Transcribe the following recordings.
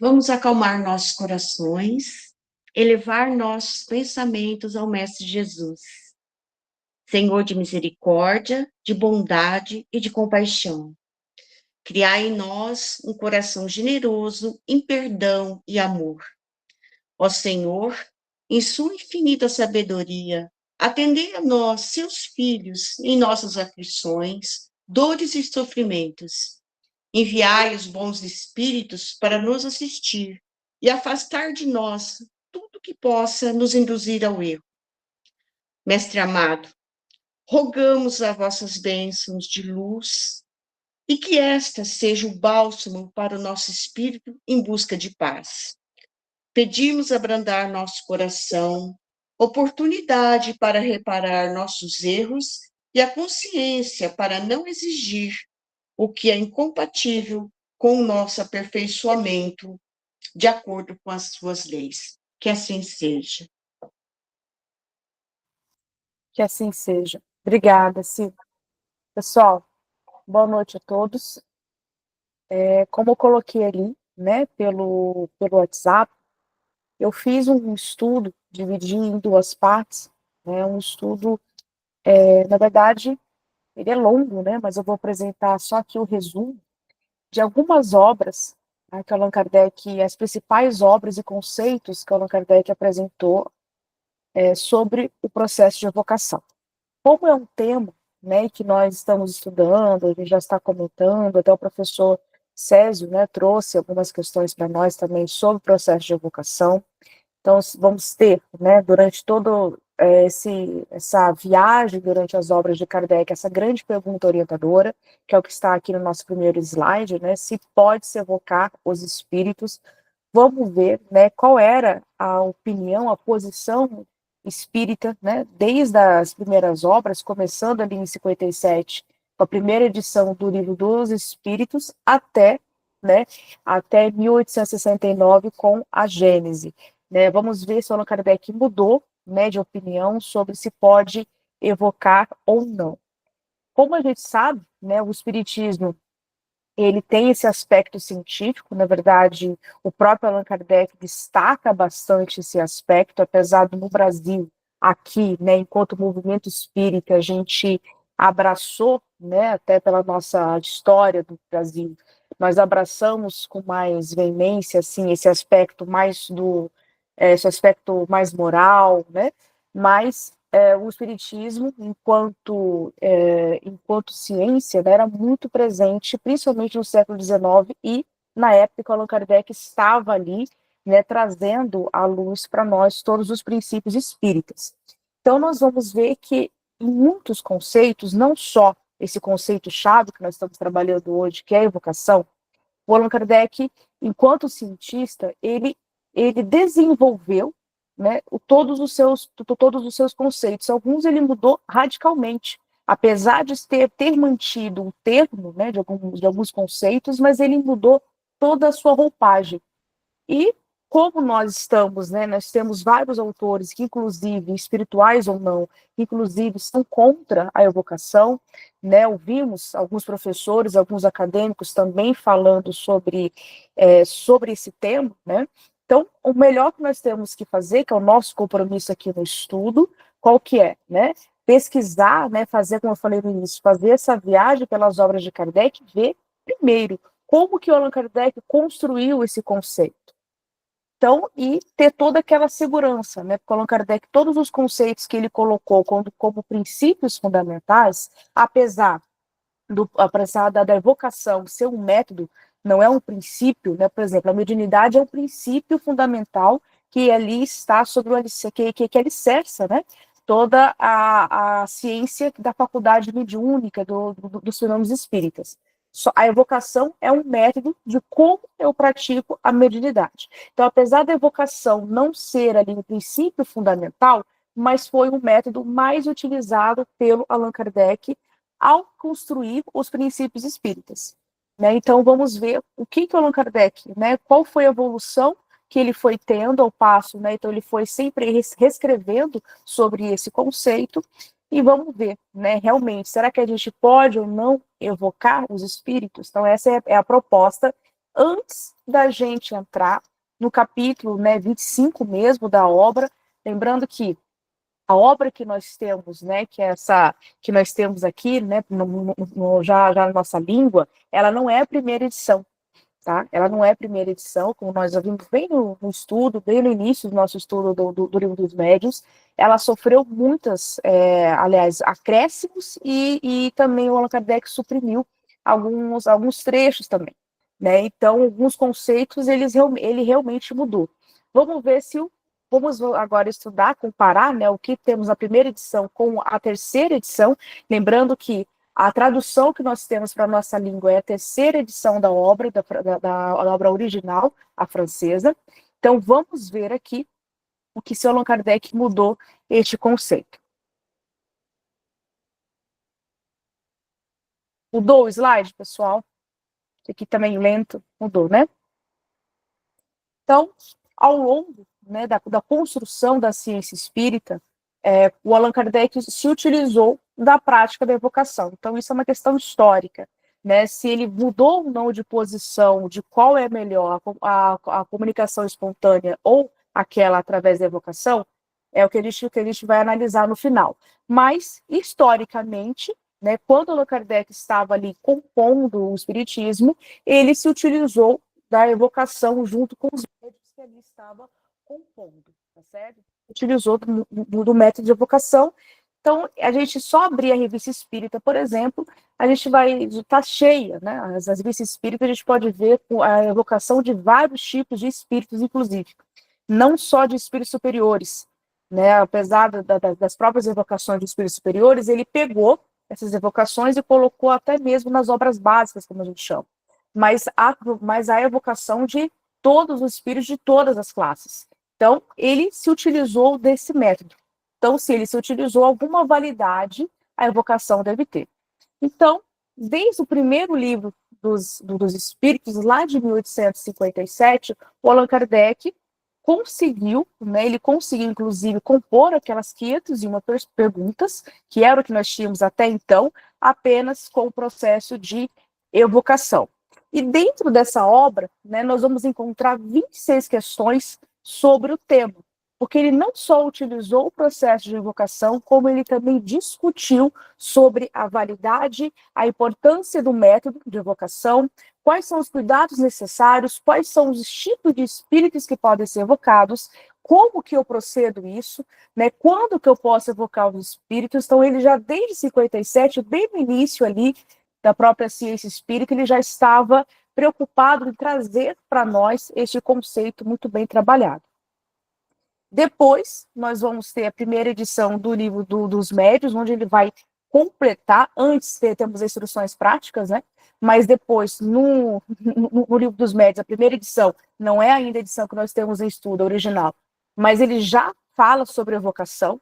Vamos acalmar nossos corações, elevar nossos pensamentos ao Mestre Jesus. Senhor de misericórdia, de bondade e de compaixão, criai em nós um coração generoso em perdão e amor. Ó Senhor, em sua infinita sabedoria, atendei a nós, seus filhos, em nossas aflições, dores e sofrimentos. Enviai os bons espíritos para nos assistir e afastar de nós tudo que possa nos induzir ao erro. Mestre amado, rogamos as vossas bênçãos de luz e que esta seja o bálsamo para o nosso espírito em busca de paz. Pedimos abrandar nosso coração, oportunidade para reparar nossos erros e a consciência para não exigir o que é incompatível com o nosso aperfeiçoamento de acordo com as suas leis. Que assim seja. Que assim seja. Obrigada, Silvia. Pessoal, boa noite a todos. Como eu coloquei ali, né, pelo WhatsApp, eu fiz um estudo, dividi em duas partes, né, um estudo, na verdade, ele é longo, né, mas eu vou apresentar só aqui o resumo de algumas obras, né, que Allan Kardec, as principais obras e conceitos que Allan Kardec apresentou sobre o processo de evocação. Como é um tema, né, que nós estamos estudando, a gente já está comentando, até o professor Césio, né, trouxe algumas questões para nós também sobre o processo de evocação. Então, vamos ter, né, durante todo essa viagem, durante as obras de Kardec, essa grande pergunta orientadora, que é o que está aqui no nosso primeiro slide, né, se pode se evocar os espíritos. Vamos ver, né, qual era a opinião, a posição espírita, né, desde as primeiras obras, começando ali em 57, com a primeira edição do Livro dos Espíritos, né, até 1869 com a Gênese. Né, vamos ver se o Allan Kardec mudou, né, de opinião sobre se pode evocar ou não. Como a gente sabe, né, o Espiritismo ele tem esse aspecto científico, na verdade, o próprio Allan Kardec destaca bastante esse aspecto, apesar do no Brasil, aqui, né, enquanto movimento espírita, a gente abraçou, né, até pela nossa história do Brasil, nós abraçamos com mais veemência, assim, esse aspecto mais moral, né, mas o espiritismo, enquanto ciência, né, era muito presente, principalmente no século XIX e na época que Allan Kardec estava ali, né, trazendo à luz para nós todos os princípios espíritas. Então, nós vamos ver que em muitos conceitos, não só esse conceito-chave que nós estamos trabalhando hoje, que é a evocação, o Allan Kardec, enquanto cientista, ele desenvolveu, né, todos os seus conceitos. Alguns ele mudou radicalmente, apesar de ter mantido o termo, né, de alguns conceitos, mas ele mudou toda a sua roupagem. E como nós estamos, né, nós temos vários autores que, inclusive, espirituais ou não, que, inclusive, são contra a evocação, né, ouvimos alguns professores, alguns acadêmicos também falando sobre esse tema, né, então, o melhor que nós temos que fazer, que é o nosso compromisso aqui no estudo, qual que é, né, pesquisar, né, fazer, como eu falei no início, fazer essa viagem pelas obras de Kardec, ver, primeiro, como que o Allan Kardec construiu esse conceito. Então, e ter toda aquela segurança, né? Porque Allan Kardec, todos os conceitos que ele colocou como princípios fundamentais, apesar da evocação ser um método, não é um princípio, né? Por exemplo, a mediunidade é um princípio fundamental que ali está sobre o que alicerça, né? Toda a ciência da faculdade mediúnica, dos fenômenos espíritas. A evocação é um método de como eu pratico a mediunidade. Então, apesar da evocação não ser ali um princípio fundamental, mas foi o método mais utilizado pelo Allan Kardec ao construir os princípios espíritas. Né? Então, vamos ver o que o Allan Kardec, né, qual foi a evolução que ele foi tendo ao passo, né? Então ele foi sempre reescrevendo sobre esse conceito, e vamos ver, né, realmente, será que a gente pode ou não evocar os espíritos? Então essa é a proposta antes da gente entrar no capítulo, né, 25 mesmo da obra, lembrando que a obra que nós temos, né, que é essa que nós temos aqui, né, já na nossa língua, ela não é a primeira edição, tá? Ela não é a primeira edição, como nós já vimos bem no estudo, bem no início do nosso estudo do Livro dos Médiuns. Ela sofreu muitas, aliás, acréscimos e também o Allan Kardec suprimiu alguns trechos também, né? Então, alguns conceitos ele realmente mudou. Vamos ver se vamos agora estudar, comparar, né, o que temos na primeira edição com a terceira edição, lembrando que a tradução que nós temos para a nossa língua é a terceira edição da obra, da obra original, a francesa. Então, vamos ver aqui o que seu Allan Kardec mudou este conceito. Mudou o slide, pessoal? Aqui também lento, mudou, né? Então, ao longo, né, da construção da ciência espírita, o Allan Kardec se utilizou da prática da evocação. Então, isso é uma questão histórica, né? Se ele mudou ou não de posição, de qual é melhor, a comunicação espontânea ou aquela através da evocação, é o que a gente vai analisar no final. Mas, historicamente, né, quando Allan Kardec estava ali compondo o Espiritismo, ele se utilizou da evocação junto com os médicos que ali estava compondo, tá certo? Utilizou do método de evocação. Então, a gente só abrir a revista espírita, por exemplo, a gente vai estar cheia, né? As revistas espíritas a gente pode ver a evocação de vários tipos de espíritos, inclusive, não só de espíritos superiores, né? Apesar das próprias evocações de espíritos superiores, ele pegou essas evocações e colocou até mesmo nas obras básicas, como a gente chama. Mas a evocação de todos os espíritos de todas as classes. Então, ele se utilizou desse método. Então, se ele se utilizou, alguma validade a evocação deve ter. Então, desde o primeiro livro dos Espíritos, lá de 1857, o Allan Kardec conseguiu, né, ele conseguiu, inclusive, compor aquelas 501 perguntas, que era o que nós tínhamos até então, apenas com o processo de evocação. E dentro dessa obra, né, nós vamos encontrar 26 questões sobre o tema, porque ele não só utilizou o processo de evocação, como ele também discutiu sobre a validade, a importância do método de evocação, quais são os cuidados necessários, quais são os tipos de espíritos que podem ser evocados, como que eu procedo isso, né, quando que eu posso evocar os espíritos. Então, ele já desde 57, bem no início ali da própria ciência espírita, ele já estava preocupado em trazer para nós este conceito muito bem trabalhado. Depois, nós vamos ter a primeira edição do livro dos médiuns, onde ele vai completar, antes temos as instruções práticas, né? Mas depois, no livro dos médiuns, a primeira edição, não é ainda a edição que nós temos em estudo, a original, mas ele já fala sobre evocação,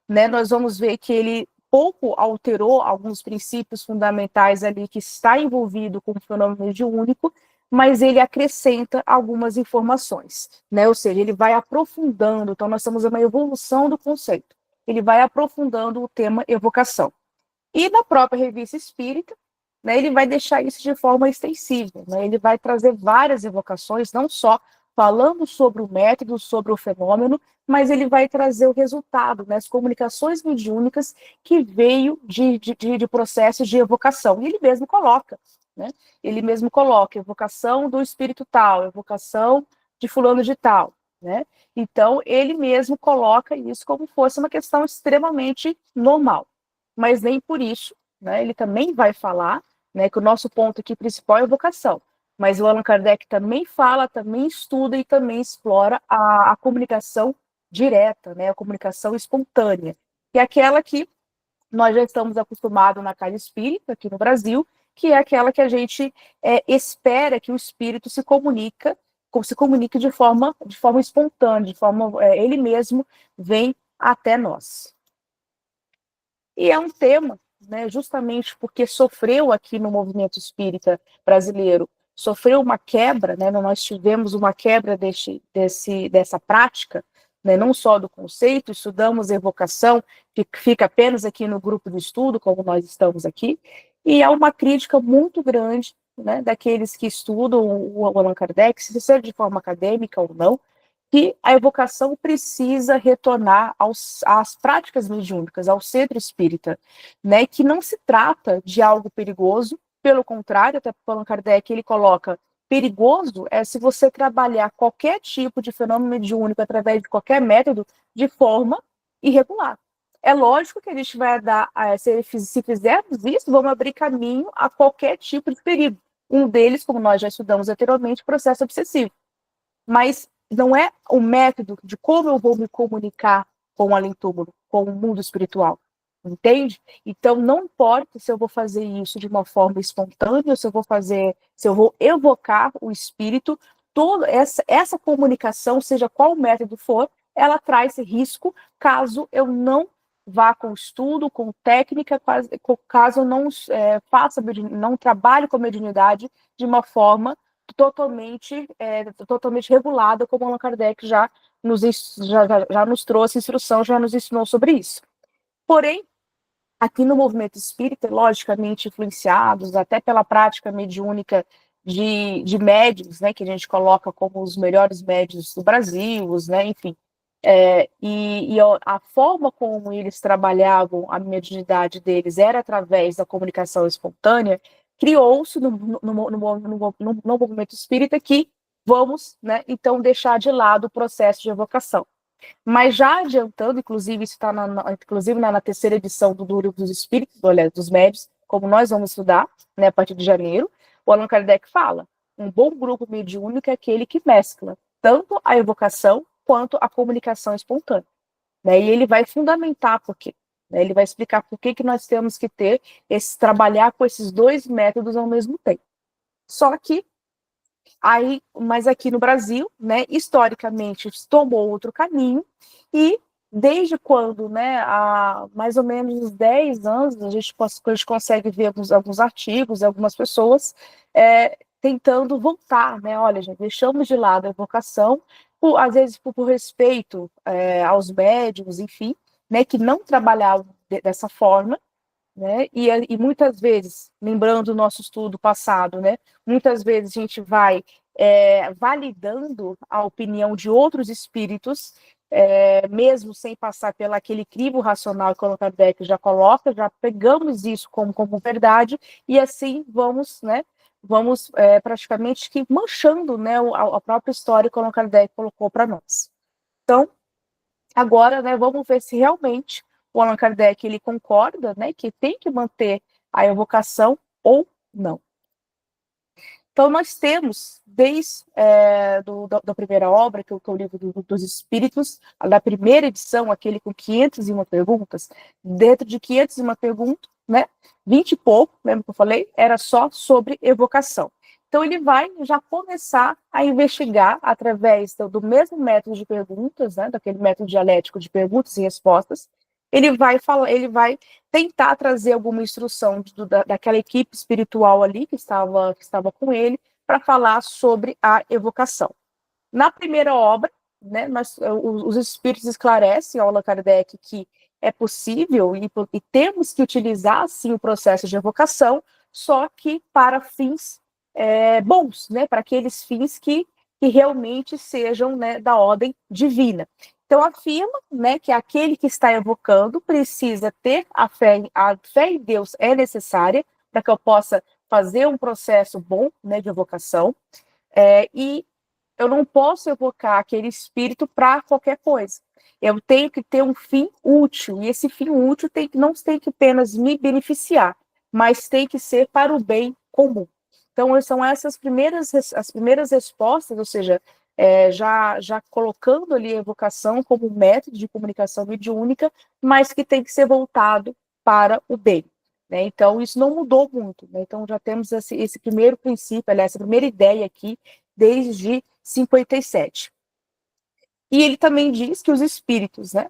né? Nós vamos ver que ele pouco alterou alguns princípios fundamentais ali que está envolvido com o fenômeno mediúnico, mas ele acrescenta algumas informações, né? Ou seja, ele vai aprofundando. Então, nós temos uma evolução do conceito. Ele vai aprofundando o tema evocação. E na própria revista espírita, né, ele vai deixar isso de forma extensível, né? Ele vai trazer várias evocações, não só falando sobre o método, sobre o fenômeno, mas ele vai trazer o resultado, né, as comunicações mediúnicas que veio de processos de evocação. E ele mesmo coloca, né? Ele mesmo coloca evocação do espírito tal, evocação de fulano de tal, né? Então, ele mesmo coloca isso como fosse uma questão extremamente normal. Mas nem por isso, né, ele também vai falar, né, que o nosso ponto aqui principal é a evocação. Mas o Allan Kardec também fala, também estuda e também explora a comunicação direta, né, a comunicação espontânea, que é aquela que nós já estamos acostumados na casa espírita, aqui no Brasil, que é aquela que a gente espera que o espírito se comunique de forma espontânea, ele mesmo vem até nós. E é um tema, né, justamente porque sofreu aqui no movimento espírita brasileiro, sofreu uma quebra, né, nós tivemos uma quebra dessa prática, né, não só do conceito, estudamos evocação, que fica apenas aqui no grupo de estudo, como nós estamos aqui, e há uma crítica muito grande né, daqueles que estudam o Allan Kardec, seja de forma acadêmica ou não, que a evocação precisa retornar às práticas mediúnicas, ao centro espírita, né, que não se trata de algo perigoso, pelo contrário, até Allan Kardec ele coloca perigoso é se você trabalhar qualquer tipo de fenômeno mediúnico através de qualquer método de forma irregular. É lógico que a gente vai dar, se fizermos isso, vamos abrir caminho a qualquer tipo de perigo. Um deles, como nós já estudamos anteriormente, processo obsessivo. Mas não é o método de como eu vou me comunicar com o além-túmulo, com o mundo espiritual. Entende? Então, não importa se eu vou fazer isso de uma forma espontânea, se eu vou evocar o espírito, toda essa comunicação, seja qual método for, ela traz risco caso eu não vá com estudo, com técnica, caso eu não não trabalhe com a mediunidade de uma forma totalmente regulada, como Allan Kardec já nos trouxe instrução, já nos ensinou sobre isso. Porém, aqui no movimento espírita, logicamente influenciados até pela prática mediúnica de médiuns, né, que a gente coloca como os melhores médiuns do Brasil, né, enfim, e a forma como eles trabalhavam a mediunidade deles era através da comunicação espontânea, criou-se no movimento espírita que vamos, né, então, deixar de lado o processo de evocação. Mas já adiantando, inclusive, isso está na terceira edição do Livro dos Espíritos, dos Médiuns, como nós vamos estudar, né, a partir de janeiro, o Allan Kardec fala, um bom grupo mediúnico é aquele que mescla tanto a evocação quanto a comunicação espontânea. Né, e ele vai fundamentar por quê. Né, ele vai explicar por que nós temos que trabalhar com esses dois métodos ao mesmo tempo. Só que mas aqui no Brasil, né, historicamente, tomou outro caminho, e desde quando, né, há mais ou menos uns 10 anos, a gente consegue ver alguns artigos, algumas pessoas tentando voltar, né, olha, gente, deixamos de lado a evocação, às vezes por respeito aos médiums, enfim, né, que não trabalhavam dessa forma, né? E muitas vezes, lembrando o nosso estudo passado, né? Muitas vezes a gente vai validando a opinião de outros espíritos, mesmo sem passar pelo aquele crivo racional que o Kardec já coloca, já pegamos isso como verdade, e assim vamos, né? Vamos praticamente que manchando, né, a própria história que o Kardec colocou para nós. Então, agora, né, vamos ver se realmente o Allan Kardec ele concorda, né, que tem que manter a evocação ou não. Então, nós temos, desde da primeira obra, que é o Livro dos Espíritos, da primeira edição, aquele com 501 perguntas, dentro de 501 perguntas, né, 20 e pouco, lembra que eu falei, era só sobre evocação. Então, ele vai já começar a investigar, através do mesmo método de perguntas, né, daquele método dialético de perguntas e respostas, ele vai tentar trazer alguma instrução daquela equipe espiritual ali que estava com ele, para falar sobre a evocação. Na primeira obra, né, os espíritos esclarecem ao Allan Kardec que é possível e temos que utilizar, sim, o processo de evocação, só que para fins bons, né, para aqueles fins que realmente sejam, né, da ordem divina. Então, afirma, né, que aquele que está evocando precisa ter a fé em Deus é necessária para que eu possa fazer um processo bom, né, de evocação, e eu não posso evocar aquele espírito para qualquer coisa. Eu tenho que ter um fim útil, e esse fim útil não tem que apenas me beneficiar, mas tem que ser para o bem comum. Então, são essas as primeiras respostas, ou seja, já colocando ali a evocação como método de comunicação mediúnica, mas que tem que ser voltado para o bem. Né? Então, isso não mudou muito. Né? Então, já temos esse primeiro princípio, aliás, essa primeira ideia aqui, desde 57. E ele também diz que os espíritos, né,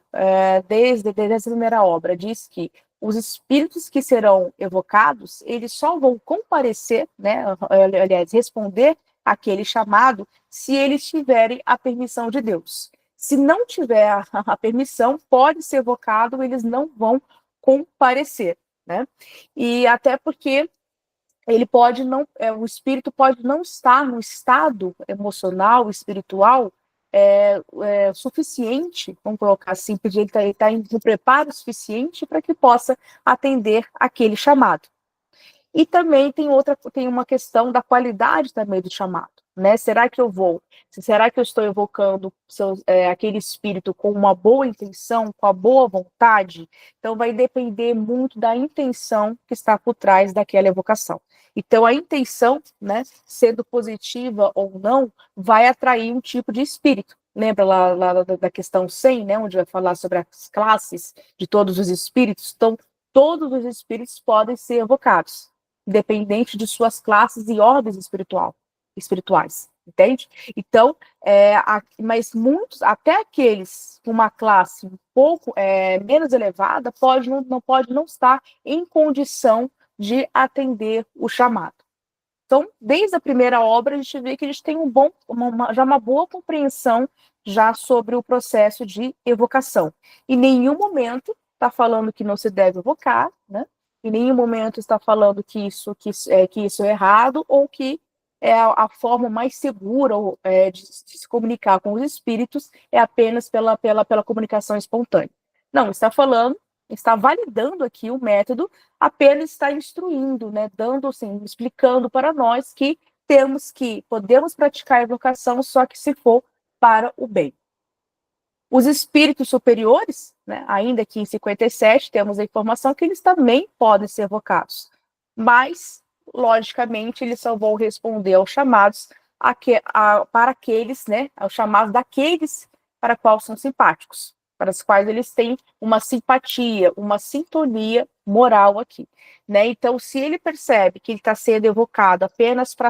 desde a primeira obra, diz que os espíritos que serão evocados, eles só vão comparecer, né, aliás, responder aquele chamado, se eles tiverem a permissão de Deus. Se não tiver a permissão, pode ser evocado, eles não vão comparecer, né? E até porque ele pode não, o espírito pode não estar no estado emocional, espiritual suficiente, vamos colocar assim, porque ele está no preparo suficiente para que possa atender aquele chamado. E também tem uma questão da qualidade também do chamado, né? Será que eu estou evocando aquele espírito com uma boa intenção, com a boa vontade? Então vai depender muito da intenção que está por trás daquela evocação. Então a intenção, né, sendo positiva ou não, vai atrair um tipo de espírito. Lembra lá da questão 100, né, onde vai falar sobre as classes de todos os espíritos? Então, todos os espíritos podem ser evocados, independente de suas classes e ordens espirituais, entende? Então, mas muitos, até aqueles com uma classe um pouco menos elevada, pode não estar em condição de atender o chamado. Então, desde a primeira obra, a gente vê que a gente tem já uma boa compreensão já sobre o processo de evocação. Em nenhum momento está falando que não se deve evocar, né? Em nenhum momento está falando que isso é errado ou que a forma mais segura de se comunicar com os espíritos é apenas pela comunicação espontânea. Não, está validando aqui o método, apenas está instruindo, né, dando, assim, explicando para nós que podemos praticar a evocação, só que se for para o bem. Os espíritos superiores, né, ainda que em 57, temos a informação que eles também podem ser evocados, mas, logicamente, eles só vão responder aos chamados para aqueles, né, aos chamados daqueles para quais são simpáticos, para os quais eles têm uma simpatia, uma sintonia moral aqui, né? Então, se ele percebe que ele está sendo evocado apenas para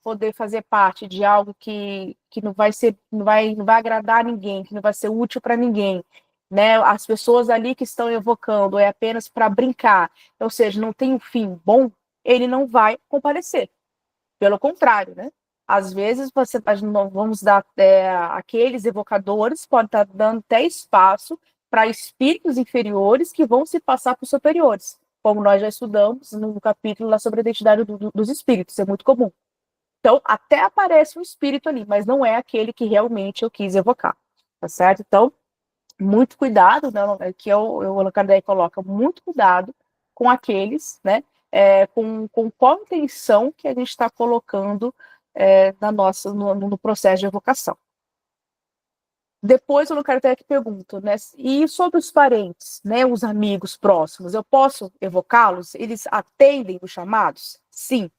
poder fazer parte de algo que não vai agradar ninguém, que não vai ser útil para ninguém, né? As pessoas ali que estão evocando é apenas para brincar, ou seja, não tem um fim bom, ele não vai comparecer. Pelo contrário, né? Às vezes vamos dar aqueles evocadores podem estar dando até espaço para espíritos inferiores que vão se passar por superiores, como nós já estudamos no capítulo lá sobre a identidade dos espíritos, isso é muito comum. Então, até aparece um espírito ali, mas não é aquele que realmente eu quis evocar, tá certo? Então, muito cuidado, né, que o Allan Kardec coloca, muito cuidado com aqueles, né, com qual intenção que a gente está colocando no processo de evocação. Depois o Allan Kardec pergunta, né, e sobre os parentes, né, os amigos próximos, eu posso evocá-los? Eles atendem os chamados? Sim,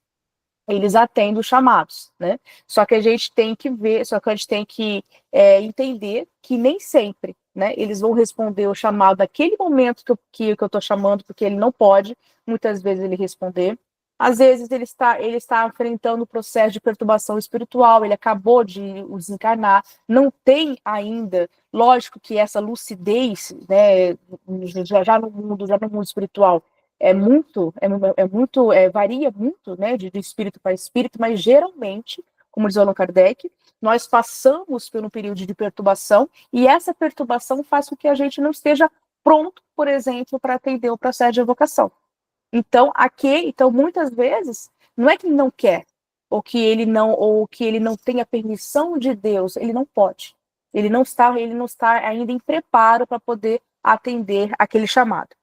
eles atendem os chamados, né? Só que a gente tem que entender que nem sempre, né, eles vão responder o chamado naquele momento que eu estou chamando, porque ele não pode, muitas vezes, ele responder. Às vezes ele está enfrentando o processo de perturbação espiritual, ele acabou de desencarnar, não tem ainda, lógico que essa lucidez, né, já no mundo espiritual, varia muito, né, de espírito para espírito, mas geralmente, como diz o Allan Kardec, nós passamos por um período de perturbação e essa perturbação faz com que a gente não esteja pronto, por exemplo, para atender o processo de evocação. Então, muitas vezes, não é que ele não quer, ou que ele não tem a permissão de Deus, ele não pode. Ele não está ainda em preparo para poder atender aquele chamado.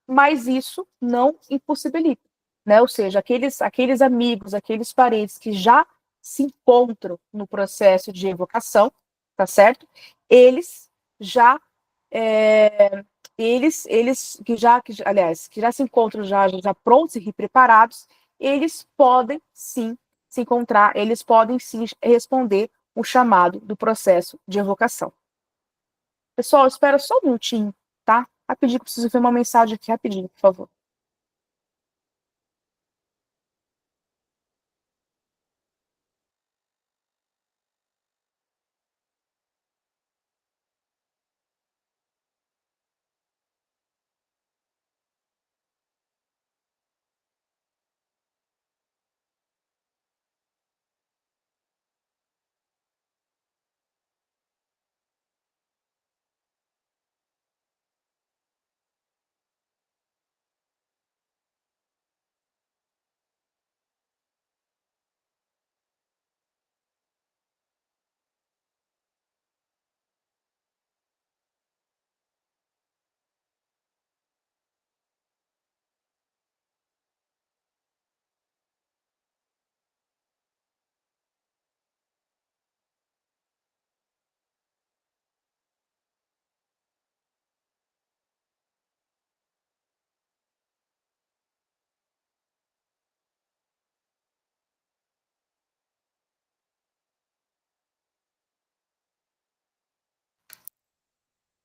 Mas isso não impossibilita, né? Ou seja, aqueles amigos, aqueles parentes que já se encontram no processo de evocação, tá certo? Eles já é, aliás, que já se encontram já prontos e preparados, eles podem sim se encontrar, eles podem sim responder o chamado do processo de evocação. Pessoal, espera só um minutinho, tá? Rapidinho, preciso ver uma mensagem aqui, rapidinho, por favor.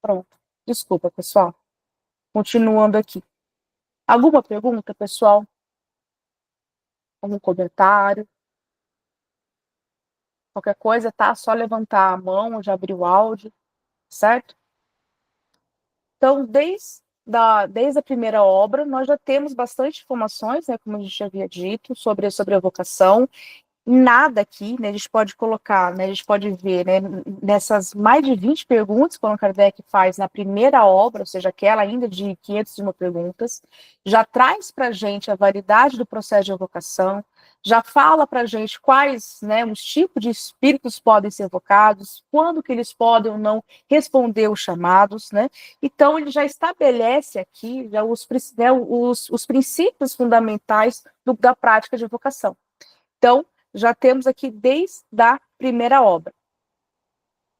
Pronto. Desculpa, pessoal. Continuando aqui. Alguma pergunta, pessoal? Algum comentário? Qualquer coisa, tá? Só levantar a mão, já abrir o áudio, certo? Então, desde a primeira obra, nós já temos bastante informações, né, como a gente já havia dito, sobre a vocação. Nada aqui, né, a gente pode colocar, né, a gente pode ver, né, nessas mais de 20 perguntas que o Allan Kardec faz na primeira obra, ou seja, aquela ainda de 501 perguntas, já traz para a gente a validade do processo de evocação, já fala para a gente quais, né, os tipos de espíritos podem ser evocados, quando que eles podem ou não responder os chamados, né? Então ele já estabelece aqui já os princípios fundamentais da prática de evocação. Então, já temos aqui desde a primeira obra.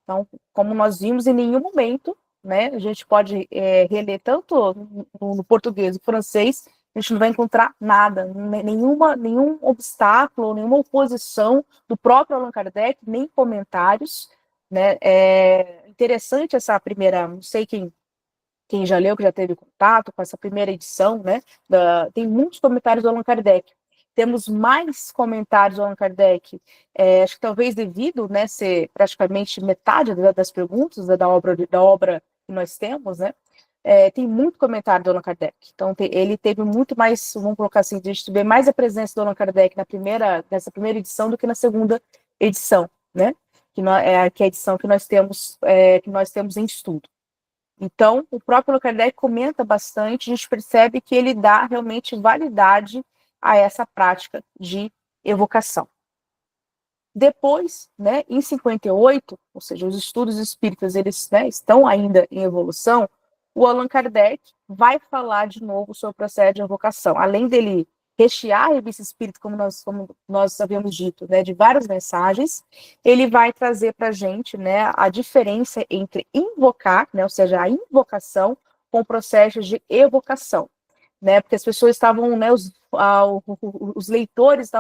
Então, como nós vimos, em nenhum momento, né, a gente pode reler tanto no português e francês, a gente não vai encontrar nada, nenhum obstáculo, nenhuma oposição do próprio Allan Kardec, nem comentários, né? É interessante essa primeira, não sei quem já leu, que já teve contato com essa primeira edição, né? Tem muitos comentários do Allan Kardec. Temos mais comentários do Allan Kardec, acho que talvez devido, né, ser praticamente metade das perguntas da obra que nós temos, né? Tem muito comentário do Allan Kardec. Então, ele teve muito mais, vamos colocar assim, a gente vê mais a presença do Allan Kardec nessa primeira edição do que na segunda edição, né? Que é a edição que nós temos em estudo. Então, o próprio Allan Kardec comenta bastante, a gente percebe que ele dá realmente validade a essa prática de evocação. Depois, né, em 58, ou seja, os estudos espíritas eles, né, estão ainda em evolução, o Allan Kardec vai falar de novo sobre o processo de evocação. Além dele rechear a revista espírita, como nós havíamos dito, né, de várias mensagens, ele vai trazer para a gente, né, a diferença entre invocar, né, ou seja, a invocação, com o processo de evocação. Né, porque as pessoas estavam, né, os leitores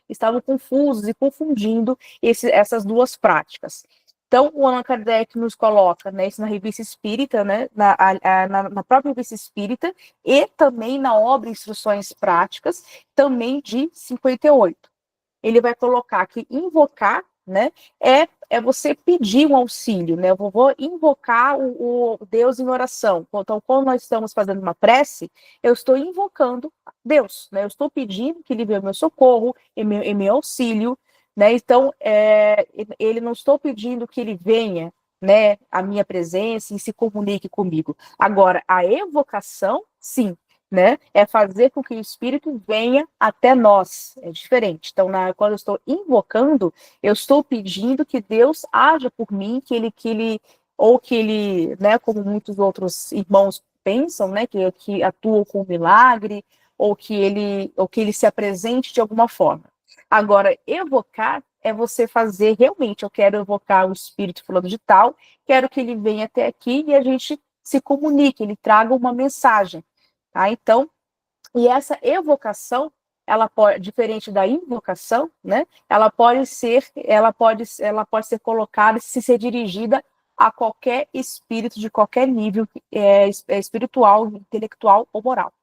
estavam confusos e confundindo essas duas práticas. Então, o Allan Kardec nos coloca, né, isso na Revista Espírita, né, na própria Revista Espírita, e também na obra Instruções Práticas, também de 58. Ele vai colocar que invocar, né, é você pedir um auxílio, né? Eu vou invocar o Deus em oração. Então, quando nós estamos fazendo uma prece, eu estou invocando Deus, né? Eu estou pedindo que ele venha meu socorro, em meu auxílio, né? Então, ele não estou pedindo que ele venha, né, a minha presença e se comunique comigo. Agora, a evocação, sim, né? É fazer com que o Espírito venha até nós. É diferente. Então, quando eu estou invocando, eu estou pedindo que Deus haja por mim, que ele, né, como muitos outros irmãos pensam, né, que atuam com milagre, ou que ele se apresente de alguma forma. Agora, evocar é você fazer realmente, eu quero evocar o Espírito fulano de tal, quero que ele venha até aqui e a gente se comunique, ele traga uma mensagem. Tá? Então, e essa evocação, ela pode, diferente da invocação, né? Ela pode ser colocada, se ser dirigida a qualquer espírito de qualquer nível espiritual, intelectual ou moral.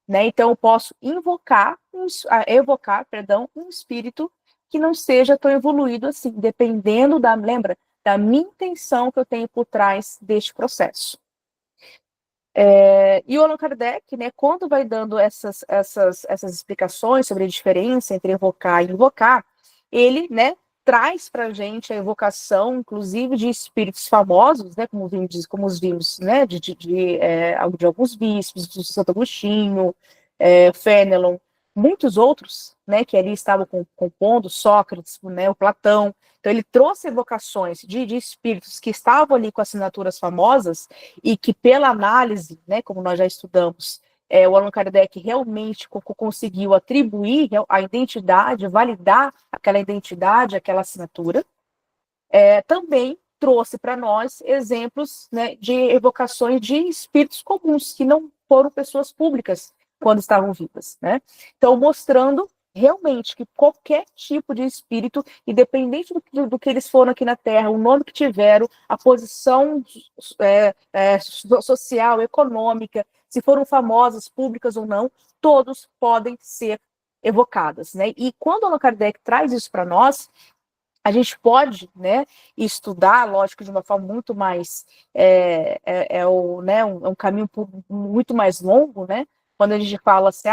Né? Então, eu posso evocar, um espírito que não seja tão evoluído assim, dependendo da minha intenção que eu tenho por trás deste processo. E o Allan Kardec, né, quando vai dando essas explicações sobre a diferença entre evocar e invocar, ele, né, traz para a gente a evocação, inclusive, de espíritos famosos, né, como os vimos, né, de alguns bispos, de Santo Agostinho, Fénelon, muitos outros, né, que ali estavam compondo, Sócrates, né, o Platão. Então, ele trouxe evocações de espíritos que estavam ali com assinaturas famosas e que, pela análise, né, como nós já estudamos, o Allan Kardec realmente conseguiu atribuir a identidade, validar aquela identidade, aquela assinatura. Também trouxe para nós exemplos, né, de evocações de espíritos comuns, que não foram pessoas públicas quando estavam vivas. Né? Então, mostrando realmente que qualquer tipo de espírito, independente do que eles foram aqui na Terra, o nome que tiveram, a posição social, econômica, se foram famosas, públicas ou não, todos podem ser evocadas, né? E quando Allan Kardec traz isso para nós, a gente pode, né, estudar, lógico, de uma forma muito mais um caminho muito mais longo, né? Quando a gente fala assim,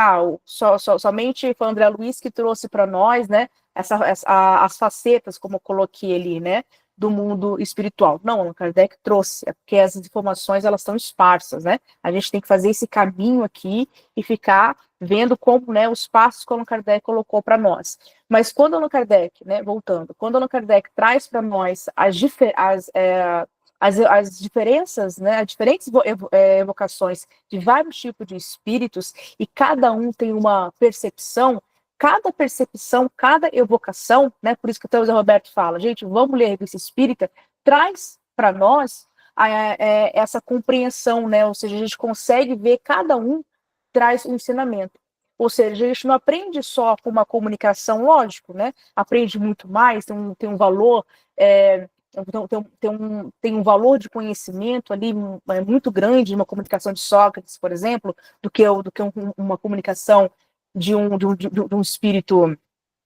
somente foi o André Luiz que trouxe para nós, né, as facetas, como eu coloquei ali, né, do mundo espiritual. Não, Allan Kardec trouxe, é porque as informações elas estão esparsas, né? A gente tem que fazer esse caminho aqui e ficar vendo como, né, os passos que Allan Kardec colocou para nós. Mas quando Allan Kardec, né, voltando, quando Allan Kardec traz para nós as diferenças, né, as diferentes evocações de vários tipos de espíritos, e cada um tem uma percepção, cada evocação, né, por isso que até o Zé Roberto fala, gente, vamos ler a Revista Espírita, traz para nós essa compreensão, né, ou seja, a gente consegue ver cada um traz um ensinamento. Ou seja, a gente não aprende só com uma comunicação, lógico, né? Aprende muito mais, tem um valor, tem um valor de conhecimento ali muito grande, uma comunicação de Sócrates, por exemplo, do que uma comunicação de um espírito,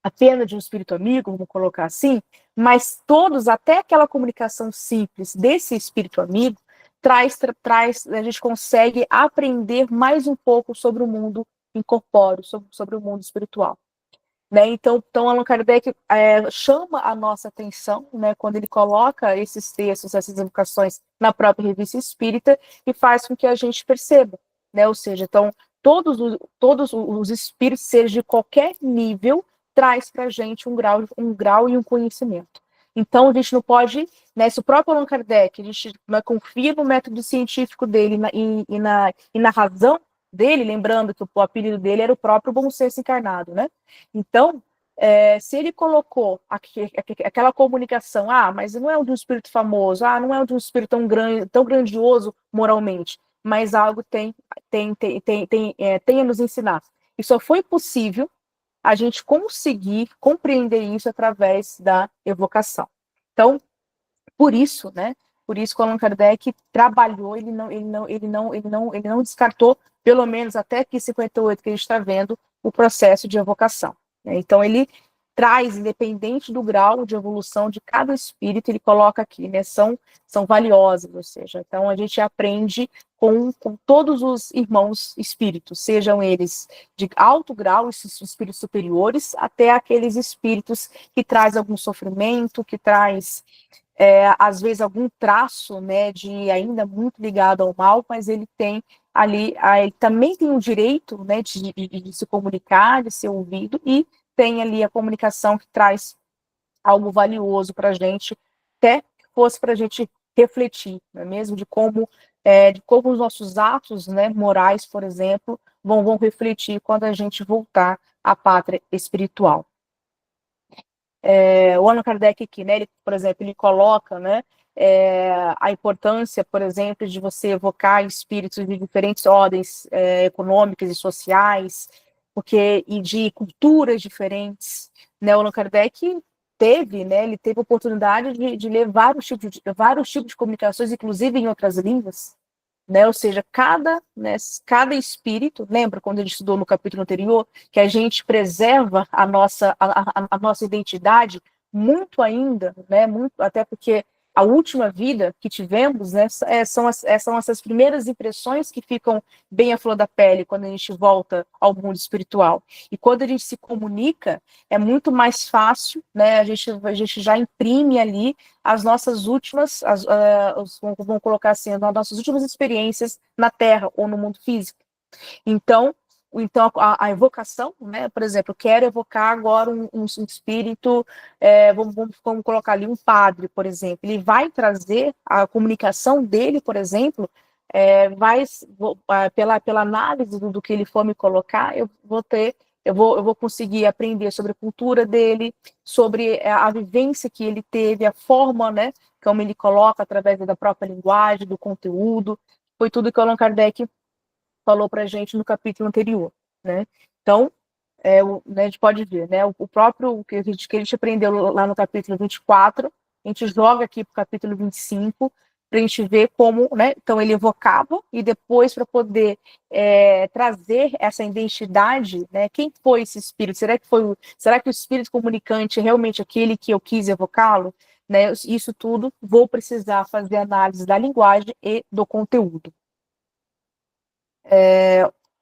apenas de um espírito amigo, vamos colocar assim, mas todos, até aquela comunicação simples desse espírito amigo, a gente consegue aprender mais um pouco sobre o mundo incorpóreo, sobre o mundo espiritual. Né? Então, Allan Kardec chama a nossa atenção, né, quando ele coloca esses textos, essas evocações na própria Revista Espírita, e faz com que a gente perceba, né? Ou seja, então, todos os espíritos, seja de qualquer nível, traz para a gente um grau e um conhecimento. Então, a gente não pode, né, se o próprio Allan Kardec, a gente confia no método científico dele e na razão dele, lembrando que o apelido dele era o próprio bom senso encarnado, né? Então, se ele colocou aquela comunicação, mas não é de um espírito famoso, não é de um espírito tão grandioso moralmente, mas algo tem a nos ensinar. E só foi possível a gente conseguir compreender isso através da evocação. Então, por isso, né? Por isso que o Allan Kardec trabalhou, ele não descartou, pelo menos até aqui 58 que a gente está vendo, o processo de evocação. Né? Então ele traz, independente do grau de evolução de cada espírito, ele coloca aqui, né? São valiosas, ou seja, então a gente aprende com todos os irmãos espíritos, sejam eles de alto grau, esses espíritos superiores, até aqueles espíritos que traz algum sofrimento, que traz às vezes algum traço, né, de ainda muito ligado ao mal, mas ele tem ali, ele também tem o direito, né, de se comunicar, de ser ouvido, e tem ali a comunicação que traz algo valioso para a gente, até que fosse para a gente refletir, não é mesmo, de como os nossos atos, né, morais, por exemplo, vão refletir quando a gente voltar à pátria espiritual. O Allan Kardec aqui, né, ele, por exemplo, ele coloca, né, a importância, por exemplo, de você evocar espíritos de diferentes ordens econômicas e sociais, e de culturas diferentes, né, o Allan Kardec teve, né, ele teve a oportunidade de ler vários tipos de comunicações, inclusive em outras línguas, né? Ou seja, cada espírito, lembra quando a gente estudou no capítulo anterior, que a gente preserva a nossa identidade muito ainda, né? Muito, até porque a última vida que tivemos, né, são essas primeiras impressões que ficam bem à flor da pele quando a gente volta ao mundo espiritual. E quando a gente se comunica, é muito mais fácil, né? A gente já imprime ali as nossas últimas, vamos colocar assim, as nossas últimas experiências na Terra ou no mundo físico. Então a evocação, né? Por exemplo, eu quero evocar agora um espírito, vamos colocar ali um padre, por exemplo. Ele vai trazer a comunicação dele, por exemplo, pela análise do que ele for me colocar, eu vou conseguir aprender sobre a cultura dele, sobre a vivência que ele teve, a forma, né, como ele coloca através da própria linguagem, do conteúdo. Foi tudo que o Allan Kardec falou para a gente no capítulo anterior, né? Então, né, a gente pode ver, né, o próprio que a gente aprendeu lá no capítulo 24, a gente joga aqui para o capítulo 25, para a gente ver como, né, então ele evocava, e depois para poder trazer essa identidade, né, quem foi esse espírito? Será que o espírito comunicante é realmente aquele que eu quis evocá-lo? Né, isso tudo, vou precisar fazer análise da linguagem e do conteúdo.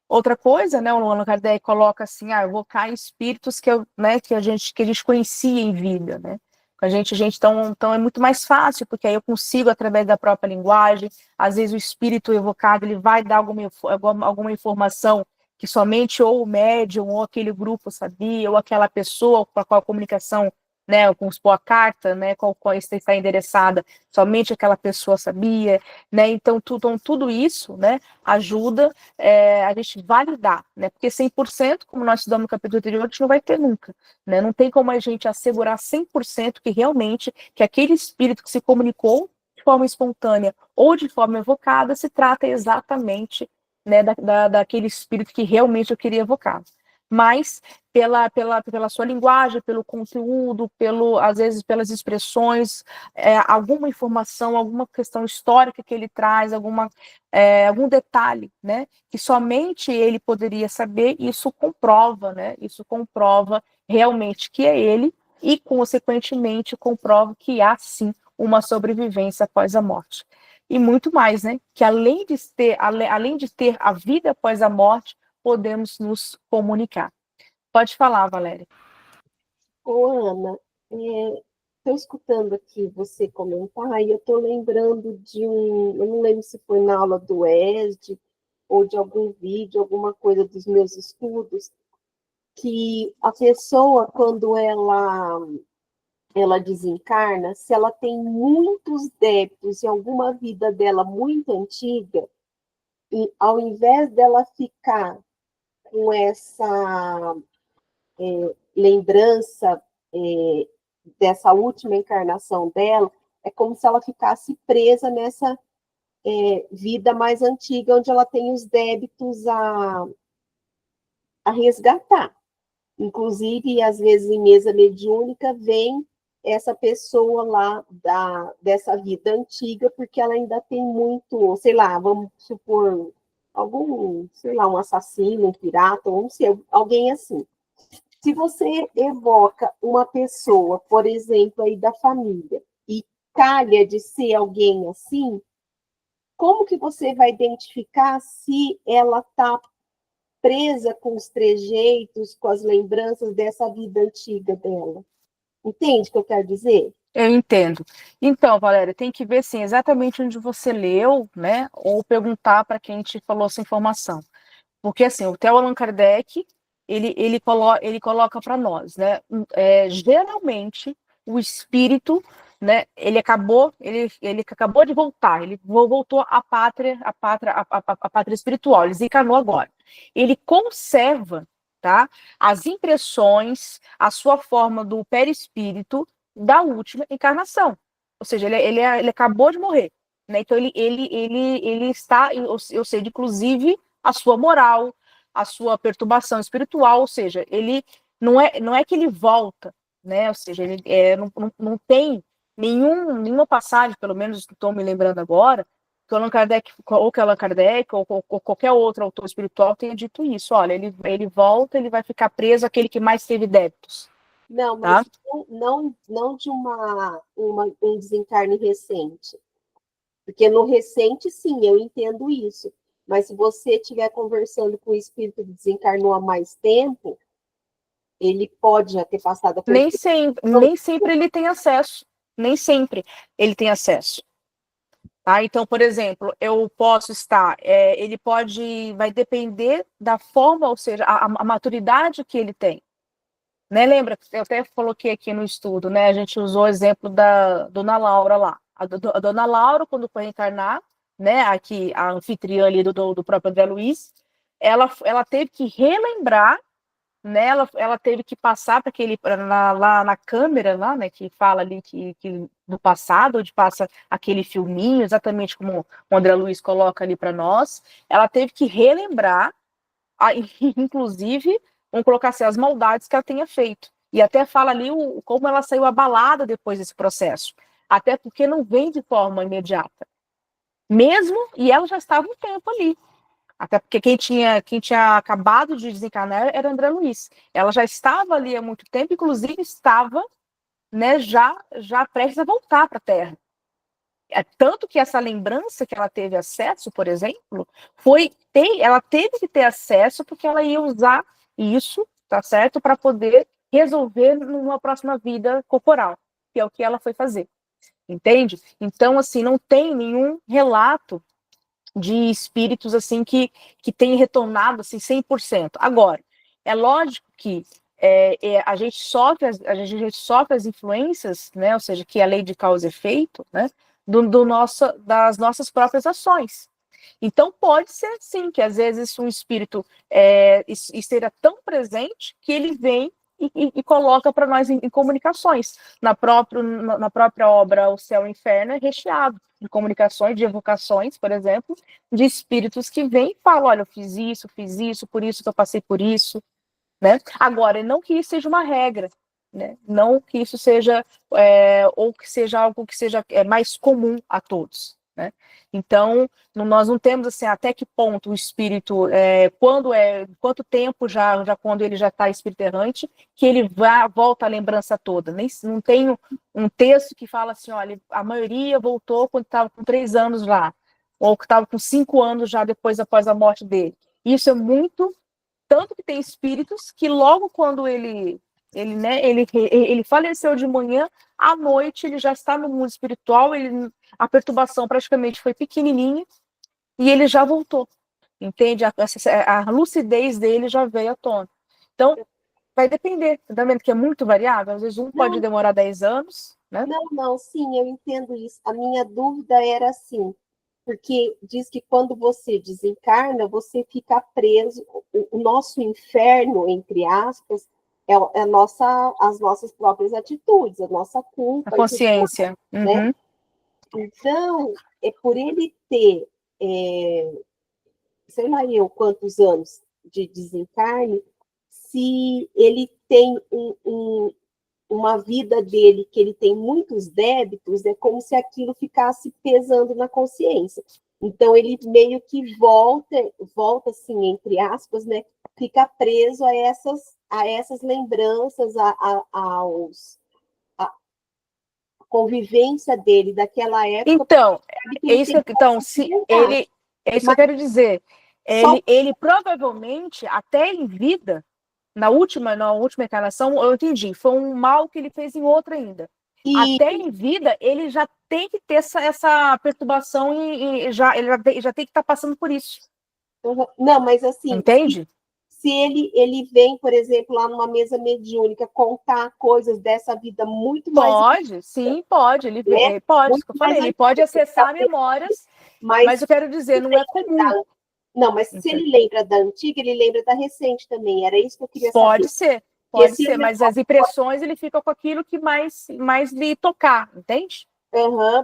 Outra coisa, né, o Allan Kardec coloca assim, evocar espíritos que a gente conhecia em vida, né? A gente então é muito mais fácil, porque aí eu consigo, através da própria linguagem, às vezes o espírito evocado, ele vai dar alguma informação que somente ou o médium, ou aquele grupo sabia, ou aquela pessoa com a qual a comunicação, né, com a carta, né, com a qual está endereçada, somente aquela pessoa sabia, né? Então, tudo isso, né, ajuda a gente validar, né? Porque 100%, como nós estudamos no capítulo anterior, a gente não vai ter nunca, né? Não tem como a gente assegurar 100% que realmente, que aquele espírito que se comunicou de forma espontânea ou de forma evocada, se trata exatamente, né, daquele espírito que realmente eu queria evocar. Mas pela sua linguagem, pelo conteúdo, às vezes pelas expressões, alguma informação, alguma questão histórica que ele traz, algum detalhe, né, que somente ele poderia saber, isso comprova, né, isso comprova realmente que é ele e, consequentemente, comprova que há, sim, uma sobrevivência após a morte. E muito mais, né, que além de ter a vida após a morte, podemos nos comunicar. Pode falar, Valéria. Ô, Ana, estou escutando aqui você comentar e eu estou lembrando eu não lembro se foi na aula do ESD ou de algum vídeo, alguma coisa dos meus estudos, que a pessoa, quando ela desencarna, se ela tem muitos débitos em alguma vida dela muito antiga, e ao invés dela ficar com essa lembrança dessa última encarnação dela, é como se ela ficasse presa nessa vida mais antiga, onde ela tem os débitos a resgatar. Inclusive, às vezes, em mesa mediúnica, vem essa pessoa lá dessa vida antiga, porque ela ainda tem muito, sei lá, vamos supor, sei lá, um assassino, um pirata, ou alguém assim. Se você evoca uma pessoa, por exemplo, aí da família, e calha de ser alguém assim, como que você vai identificar se ela está presa com os trejeitos, com as lembranças dessa vida antiga dela? Entende o que eu quero dizer? Eu entendo. Então, Valéria, tem que ver sim, exatamente onde você leu, né? Ou perguntar para quem te falou essa informação. Porque assim, o Theo Allan Kardec, ele coloca para nós, né? Geralmente o espírito, né? Ele acabou de voltar, ele voltou à pátria, a pátria espiritual, ele desencarnou agora. Ele conserva, tá? As impressões, a sua forma do perispírito da última encarnação. Ou seja, ele acabou de morrer, né? Então ele está, ou seja, inclusive a sua moral, a sua perturbação espiritual, ou seja, ele não é que ele volta, né? Ou seja, ele não tem nenhuma passagem, pelo menos estou me lembrando agora, que Allan Kardec, ou qualquer outro autor espiritual tenha dito isso. Olha, ele volta, ele vai ficar preso àquele que mais teve débitos. Não, Tá? mas não de um desencarne recente. Porque no recente, sim, eu entendo isso. Mas se você estiver conversando com o espírito que desencarnou há mais tempo, ele pode já ter passado a Nem sempre ele tem acesso. Nem sempre ele tem acesso. Tá? Então, por exemplo, eu posso estar, vai depender da forma, ou seja, a maturidade que ele tem. Né? Lembra, eu até coloquei aqui no estudo, né? A gente usou o exemplo da Dona Laura lá. A Dona Laura, quando foi reencarnar, né? Aqui, a anfitriã ali do próprio André Luiz, ela teve que relembrar, né? Ela teve que passar para lá na câmera, lá, né? Que fala ali que do passado, onde passa aquele filminho, exatamente como o André Luiz coloca ali para nós. Ela teve que relembrar, inclusive vamos colocar assim, as maldades que ela tenha feito. E até fala ali como ela saiu abalada depois desse processo. Até porque não vem de forma imediata. Mesmo, e ela já estava um tempo ali. Até porque quem tinha acabado de desencarnar era André Luiz. Ela já estava ali há muito tempo, inclusive estava, né, já prestes a voltar para a Terra. Tanto que essa lembrança que ela teve acesso, por exemplo, ela teve que ter acesso porque ela ia usar isso, tá certo, para poder resolver numa próxima vida corporal, que é o que ela foi fazer. Entende? Então, assim, não tem nenhum relato de espíritos assim que tem retornado assim 100%. Agora, é lógico que a gente sofre as influências, né? Ou seja, que é a lei de causa e efeito, né? Das nossas próprias ações. Então pode ser sim que às vezes um espírito esteja tão presente que ele vem e coloca para nós em comunicações. Na própria obra O Céu e o Inferno é recheado de comunicações, de evocações, por exemplo, de espíritos que vêm e falam, olha, eu fiz isso, por isso que eu passei por isso, né? Agora, não que isso seja uma regra, né? Não que isso seja, ou que seja algo que seja mais comum a todos, né? Então, nós não temos assim até que ponto o espírito, quanto tempo já quando ele já está espírito errante, que ele volta a lembrança toda. Não tem um texto que fala assim, olha, a maioria voltou quando estava com 3 anos lá, ou que estava com 5 anos já após a morte dele. Isso é muito. Tanto que tem espíritos que logo quando ele faleceu de manhã, à noite ele já está no mundo espiritual, a perturbação praticamente foi pequenininha e ele já voltou, entende? A lucidez dele já veio à tona. Então, vai depender, tá vendo que é muito variável? Às vezes pode demorar 10 anos, né? Não, sim, eu entendo isso. A minha dúvida era assim, porque diz que quando você desencarna, você fica preso, o nosso inferno, entre aspas, as nossas próprias atitudes, a nossa culpa. A consciência. Né? Então, por ele ter, sei lá eu quantos anos de desencarne, se ele tem uma vida dele que ele tem muitos débitos, é como se aquilo ficasse pesando na consciência. Então, ele meio que volta assim, entre aspas, né? Fica preso a essas lembranças, a convivência dele daquela época. Então, é isso que eu quero dizer. Ele provavelmente, até em vida, na última encarnação, eu entendi, foi um mal que ele fez em outra ainda. Até em vida, ele já tem que ter essa perturbação ele já tem que estar passando por isso. Não, mas assim... Entende? Se ele vem, por exemplo, lá numa mesa mediúnica, contar coisas dessa vida muito mais... Pode, sim, pode. Ele pode, isso que eu falei, ele pode acessar memórias, mas eu quero dizer, não é comum. Não, mas se ele lembra da antiga, ele lembra da recente também. Era isso que eu queria saber. Pode ser, mas as impressões ele fica com aquilo que mais lhe tocar, entende?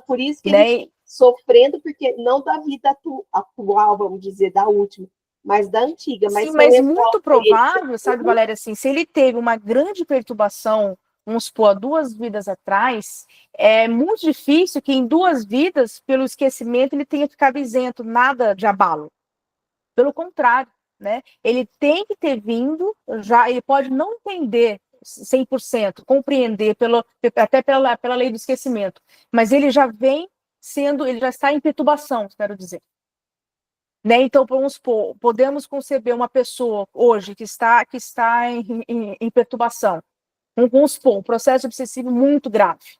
Por isso que ele sofrendo, porque não da vida atual, vamos dizer, da última, mas da antiga. Sim, mas muito provável, sabe, Valéria, assim, se ele teve uma grande perturbação, vamos supor, há 2 vidas atrás, é muito difícil que em 2 vidas, pelo esquecimento, ele tenha ficado isento, nada de abalo. Pelo contrário, né? Ele tem que ter vindo, ele pode não entender 100%, compreender até pela lei do esquecimento, mas ele já vem ele já está em perturbação, quero dizer. Né? Então, vamos supor, podemos conceber uma pessoa hoje que está em perturbação, vamos supor, um processo obsessivo muito grave.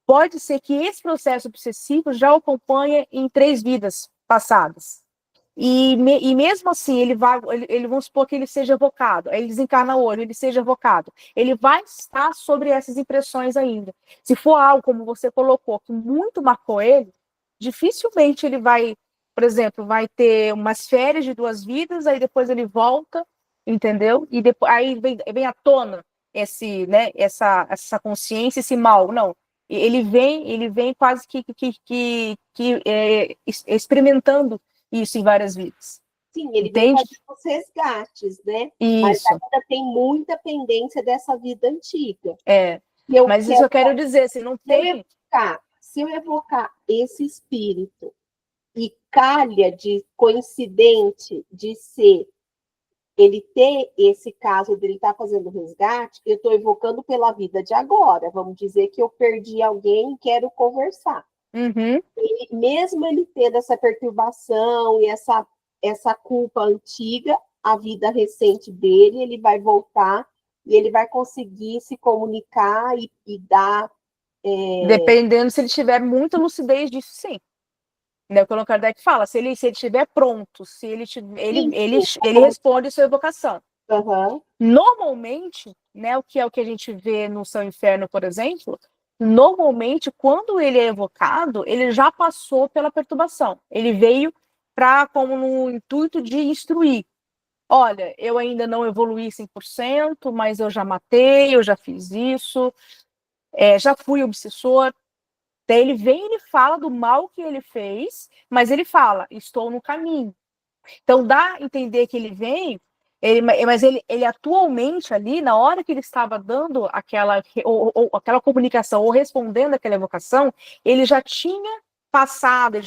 Pode ser que esse processo obsessivo já o acompanhe em 3 vidas passadas. E mesmo assim, vamos supor que ele seja evocado, ele desencarna hoje, ele seja evocado, ele vai estar sobre essas impressões ainda. Se for algo, como você colocou, que muito marcou ele, dificilmente ele vai, por exemplo, vai ter umas férias de 2 vidas, aí depois ele volta, entendeu? E depois, aí vem à tona essa consciência, esse mal. Não, ele vem quase que experimentando isso em várias vidas. Sim, ele vem Entende? fazer os resgates, né? Mas Isso. ainda tem muita pendência dessa vida antiga. Mas isso eu quero dizer, assim, não tem... Se eu evocar esse espírito e calha de coincidente de ser ele ter esse caso dele estar fazendo resgate, eu estou evocando pela vida de agora. Vamos dizer que eu perdi alguém e quero conversar. Uhum. Mesmo ele tendo essa perturbação e essa culpa antiga, a vida recente dele, ele vai voltar e ele vai conseguir se comunicar e dar... Dependendo se ele tiver muita lucidez disso, sim. Né, o que o Allan Kardec fala, se ele estiver pronto, se ele responde a sua evocação. Uhum. Normalmente, né, o que a gente vê no Céu e Inferno, por exemplo, normalmente, quando ele é evocado, ele já passou pela perturbação. Ele veio como no intuito de instruir. Olha, eu ainda não evoluí 100%, mas eu já matei, eu já fiz isso, já fui obsessor. Daí ele vem e ele fala do mal que ele fez, mas ele fala, estou no caminho. Então dá a entender que ele vem, mas ele atualmente ali, na hora que ele estava dando aquela comunicação ou respondendo aquela evocação, ele já tinha passado,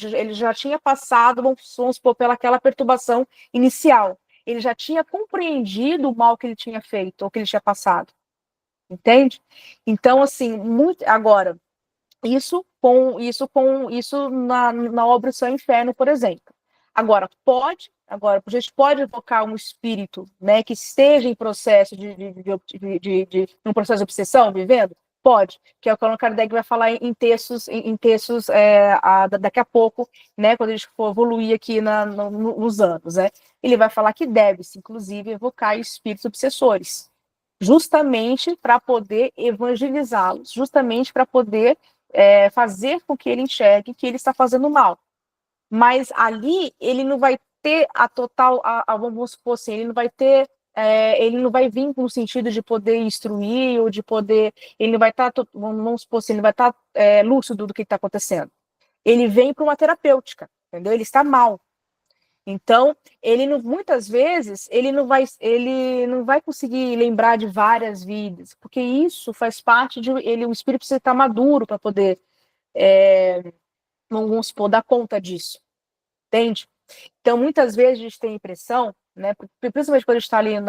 vamos supor, pelaquela perturbação inicial. Ele já tinha compreendido o mal que ele tinha feito, ou que ele tinha passado. Entende? Então, assim, agora, isso na obra Céu e Inferno, por exemplo. Agora, a gente pode evocar um espírito, né, que esteja em processo um processo de obsessão, vivendo? Pode, que é o que o Allan Kardec vai falar em textos daqui a pouco, né, quando a gente for evoluir aqui nos anos, né? Ele vai falar que deve-se, inclusive, evocar espíritos obsessores, justamente para poder evangelizá-los, justamente para poder fazer com que ele enxergue que ele está fazendo mal. Mas ali ele não vai ter a total, vamos supor assim, ele não vai vir no sentido de poder instruir ou de poder, ele não vai estar, vamos supor assim, ele vai estar lúcido do que está acontecendo. Ele vem para uma terapêutica, entendeu? Ele está mal. Então, muitas vezes, ele não vai conseguir lembrar de várias vidas, porque isso faz parte o espírito precisa estar maduro para poder, vamos supor, dar conta disso, entende? Então, muitas vezes a gente tem a impressão, né, principalmente quando a gente está ali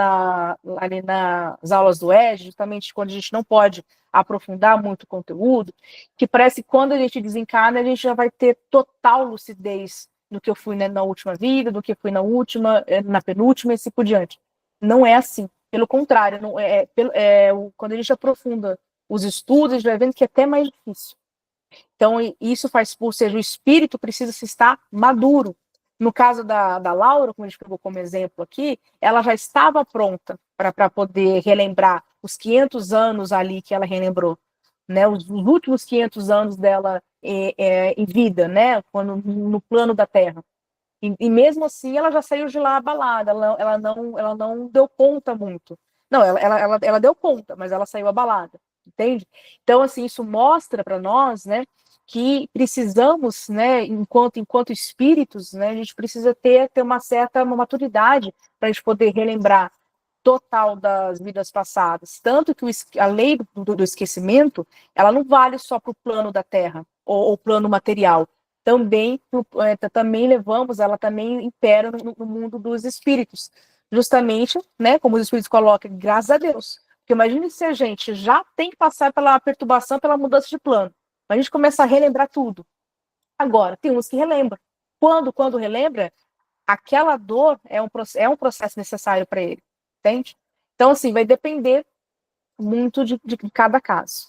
nas aulas do ED, justamente quando a gente não pode aprofundar muito o conteúdo, que parece que quando a gente desencarna, a gente já vai ter total lucidez do que eu fui, né, na última vida, do que eu fui na última, na penúltima e assim por diante. Não é assim. Pelo contrário, quando a gente aprofunda os estudos, a gente vai vendo que é até mais difícil. Então, isso faz, ou seja, o espírito precisa se estar maduro. No caso da Laura, como a gente pegou como exemplo aqui, ela já estava pronta para poder relembrar os 500 anos ali que ela relembrou, né, os últimos 500 anos dela em vida, né, no plano da Terra. E mesmo assim, ela já saiu de lá abalada, ela não deu conta muito. Não, ela deu conta, mas ela saiu abalada, entende? Então, assim, isso mostra para nós, né, que precisamos, né, enquanto espíritos, né, a gente precisa ter uma certa maturidade para a gente poder relembrar total das vidas passadas. Tanto que a lei do esquecimento, ela não vale só para o plano da Terra, ou plano material. Também ela também impera no mundo dos espíritos. Justamente, né, como os espíritos colocam, graças a Deus. Porque imagine se a gente já tem que passar pela perturbação, pela mudança de plano. A gente começa a relembrar tudo. Agora, tem uns que relembram. Quando relembra, aquela dor é um processo necessário para ele, entende? Então, assim, vai depender muito de cada caso.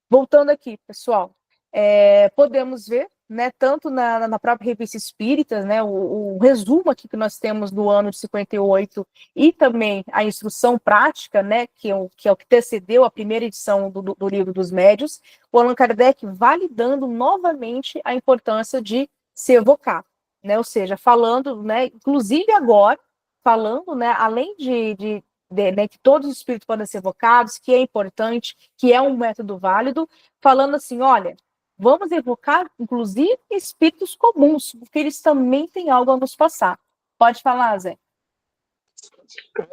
Voltando aqui, pessoal, podemos ver, né, tanto na própria Revista Espíritas, né, o resumo aqui que nós temos do ano de 58 e também a instrução prática, né, que é o que antecedeu a primeira edição do Livro dos Médiuns, o Allan Kardec validando novamente a importância de se evocar, né, ou seja, falando, né, inclusive agora, falando, né, além né, que todos os espíritos podem ser evocados, que é importante, que é um método válido, falando assim, olha, vamos evocar, inclusive, espíritos comuns, porque eles também têm algo a nos passar. Pode falar, Zé.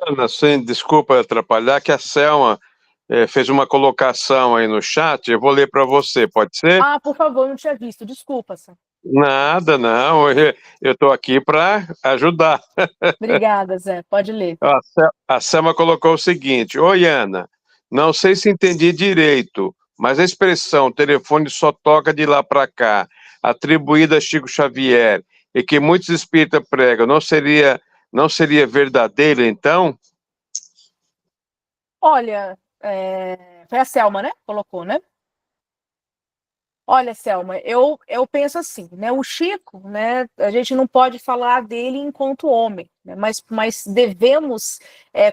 Ana, sem desculpa atrapalhar, que a Selma fez uma colocação aí no chat, eu vou ler para você, pode ser? Ah, por favor, não tinha visto, desculpa, Zé. Nada, não, eu estou aqui para ajudar. Obrigada, Zé, pode ler. A Selma colocou o seguinte: oi, Ana, não sei se entendi direito, mas a expressão telefone só toca de lá para cá, atribuída a Chico Xavier, e que muitos espíritas pregam, não seria verdadeira, então? Olha, foi a Selma, né? Colocou, né? Olha, Selma, eu penso assim, né? O Chico, né? A gente não pode falar dele enquanto homem, né? Mas devemos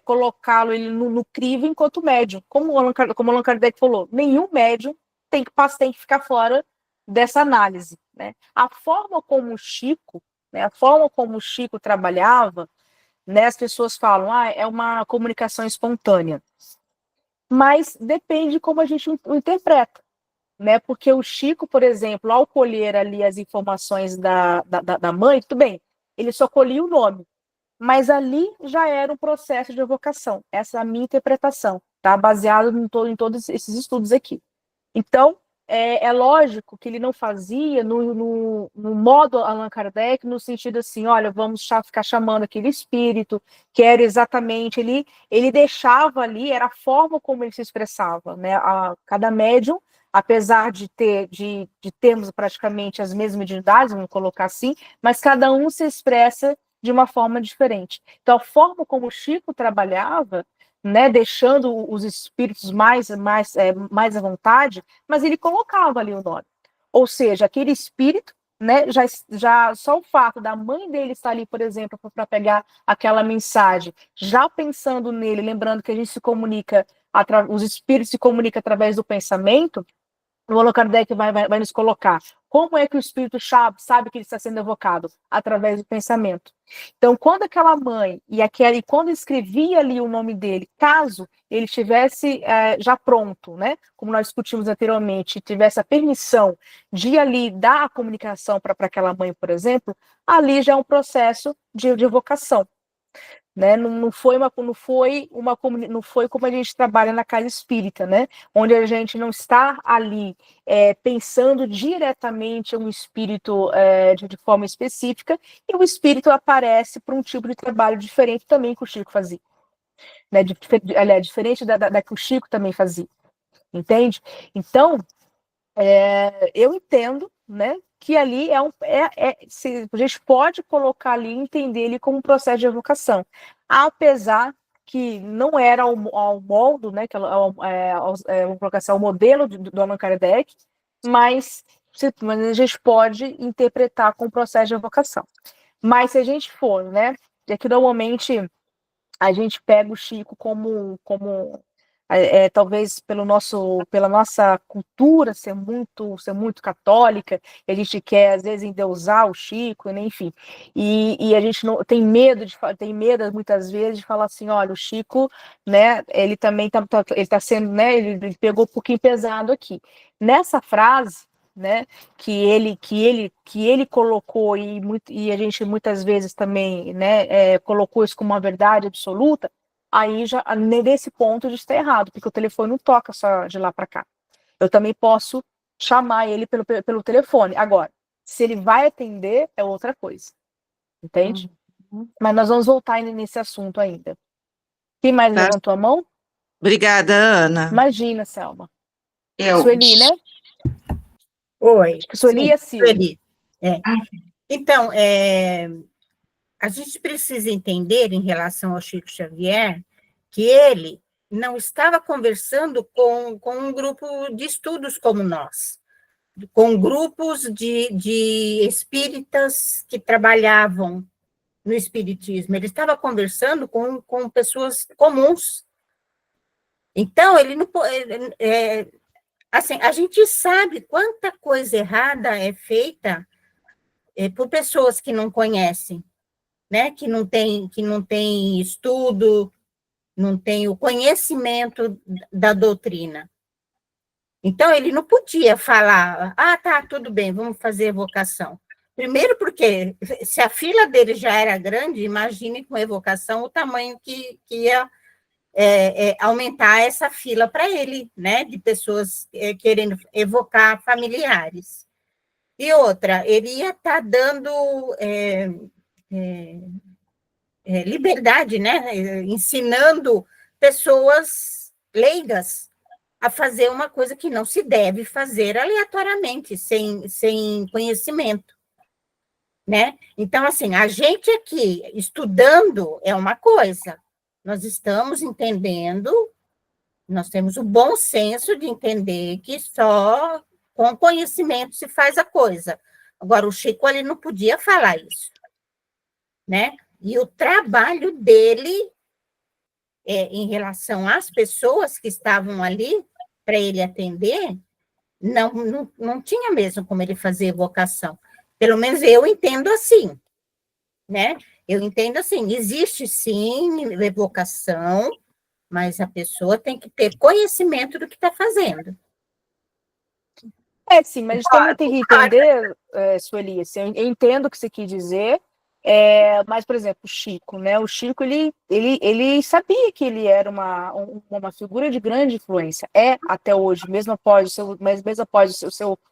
colocá-lo ele no crivo enquanto médium. Como o Allan Kardec falou, nenhum médium tem que ficar fora dessa análise, né? A forma como o Chico, né? A forma como o Chico trabalhava, né? As pessoas falam, é uma comunicação espontânea, mas depende de como a gente o interpreta. Né? Porque o Chico, por exemplo, ao colher ali as informações da mãe, tudo bem, ele só colhia o nome, mas ali já era um processo de evocação. Essa é a minha interpretação, tá? Baseado em todos esses estudos aqui. Então, é lógico que ele não fazia no modo Allan Kardec, no sentido assim, olha, vamos ficar chamando aquele espírito, que era exatamente, ele deixava ali, era a forma como ele se expressava, né? Cada médium, apesar de termos praticamente as mesmas mediunidades, vamos colocar assim, mas cada um se expressa de uma forma diferente. Então, a forma como o Chico trabalhava, né, deixando os espíritos mais à vontade, mas ele colocava ali o nome. Ou seja, aquele espírito, né, já só o fato da mãe dele estar ali, por exemplo, para pegar aquela mensagem, já pensando nele, lembrando que a gente se comunica, os espíritos se comunicam através do pensamento, o Allan Kardec vai nos colocar. Como é que o espírito sabe que ele está sendo evocado? Através do pensamento. Então, quando aquela mãe e quando escrevia ali o nome dele, caso ele estivesse já pronto, né? Como nós discutimos anteriormente, tivesse a permissão de ali dar a comunicação para aquela mãe, por exemplo, ali já é um processo de evocação. Né? Não foi como a gente trabalha na casa espírita, né? Onde a gente não está ali pensando diretamente um espírito de forma específica, e o espírito aparece para um tipo de trabalho diferente também que o Chico fazia, né? Diferente da que o Chico também fazia, entende? Então, eu entendo, né, que ali a gente pode colocar ali, entender ele como um processo de evocação, apesar que não era ao molde, né, vamos colocar assim, ao modelo do Allan Kardec, mas a gente pode interpretar como processo de evocação. Mas se a gente for, né, é que normalmente a gente pega o Chico como talvez pela nossa cultura ser muito católica, e a gente quer às vezes endeusar o Chico, né, enfim, e a gente não tem medo muitas vezes de falar assim, olha, o Chico, né, ele também ele tá sendo, né, ele pegou um pouquinho pesado aqui. Nessa frase, né, que ele colocou e a gente muitas vezes também, né, colocou isso como uma verdade absoluta. Aí, já nesse ponto, a gente está errado, porque o telefone não toca só de lá para cá. Eu também posso chamar ele pelo telefone. Agora, se ele vai atender, é outra coisa. Entende? Mas nós vamos voltar nesse assunto ainda. Quem mais levantou a mão? Obrigada, Ana. Imagina, Selma. Eu. Sueli, né? Oi. Sueli e a Silvia. Sueli. Então, a gente precisa entender, em relação ao Chico Xavier, que ele não estava conversando com um grupo de estudos como nós, com grupos de espíritas que trabalhavam no espiritismo. Ele estava conversando com pessoas comuns. Então, ele não... assim, a gente sabe quanta coisa errada é feita por pessoas que não conhecem, né? Que não tem estudo, não tem o conhecimento da doutrina. Então, ele não podia falar, tá, tudo bem, vamos fazer evocação. Primeiro porque, se a fila dele já era grande, imagine com evocação o tamanho que ia aumentar essa fila para ele, né, de pessoas querendo evocar familiares. E outra, ele ia estar dando liberdade, né, ensinando pessoas leigas a fazer uma coisa que não se deve fazer aleatoriamente, sem conhecimento, né? Então, assim, a gente aqui estudando é uma coisa, nós estamos entendendo, nós temos o bom senso de entender que só com conhecimento se faz a coisa. Agora, o Chico, ele não podia falar isso, né? E o trabalho dele, em relação às pessoas que estavam ali para ele atender, não tinha mesmo como ele fazer evocação. Pelo menos eu entendo assim, né? Eu entendo assim, existe sim evocação, mas a pessoa tem que ter conhecimento do que está fazendo. Sim, mas a gente também tem que entender, Sueli, assim, eu entendo o que você quis dizer, mas, por exemplo, o Chico, né? O Chico, ele sabia que ele era uma figura de grande influência, até hoje, mesmo após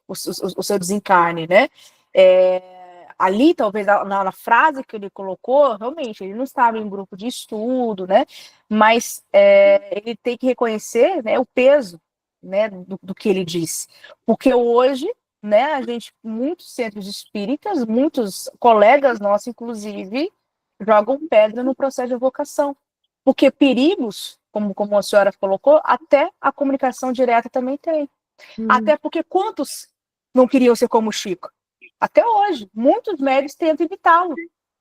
o seu desencarne, né? Ali, talvez, na frase que ele colocou, realmente, ele não estava em um grupo de estudo, né? Mas ele tem que reconhecer, né, o peso, né, do que ele disse. Porque hoje, né, muitos centros espíritas, muitos colegas nossos, inclusive, jogam pedra no processo de evocação. Porque perigos, como a senhora colocou, até a comunicação direta também tem. Até porque quantos não queriam ser como o Chico? Até hoje, muitos médios tentam evitá-lo.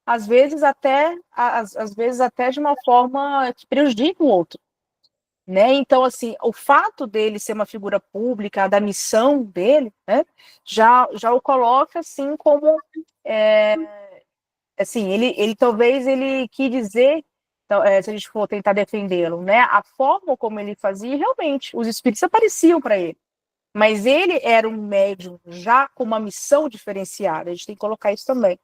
Às vezes até de uma forma que prejudica o outro. Né? Então, assim, o fato dele ser uma figura pública, da missão dele, né, já o coloca assim como assim, ele talvez ele quis dizer, se a gente for tentar defendê-lo, né, a forma como ele fazia, realmente, os espíritos apareciam para ele, mas ele era um médium já com uma missão diferenciada, a gente tem que colocar isso também.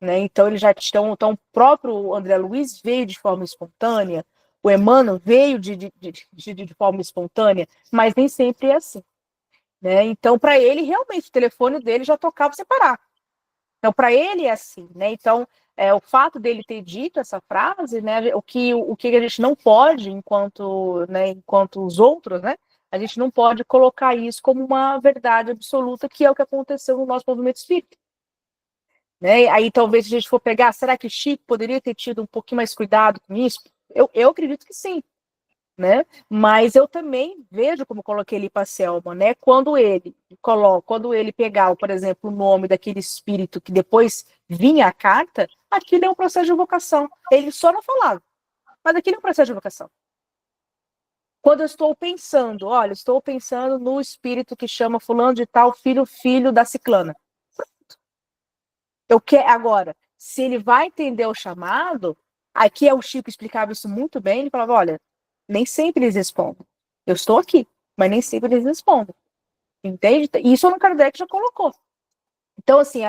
Né? Então, ele já então o próprio André Luiz veio de forma espontânea, o Emmanuel veio de forma espontânea, mas nem sempre é assim. Né? Então, para ele, realmente, o telefone dele já tocava separado. Então, para ele é assim. Né? Então, o fato dele ter dito essa frase, né, o que a gente não pode, enquanto os outros, né, a gente não pode colocar isso como uma verdade absoluta, que é o que aconteceu no nosso movimento espírita. Né? Aí talvez a gente for pegar, será que Chico poderia ter tido um pouquinho mais cuidado com isso? Eu acredito que sim, né? Mas eu também vejo, como coloquei ali para a Selma, né? Quando ele pegava, por exemplo, o nome daquele espírito que depois vinha a carta, aquilo é um processo de evocação. Ele só não falava, mas aquilo é um processo de evocação. Quando eu estou pensando no espírito que chama fulano de tal, filho da ciclana. Agora, se ele vai entender o chamado, aqui o Chico explicava isso muito bem, ele falava, olha, nem sempre eles respondem. Eu estou aqui, mas nem sempre eles respondem. Entende? Isso o Allan Kardec já colocou. Então, assim,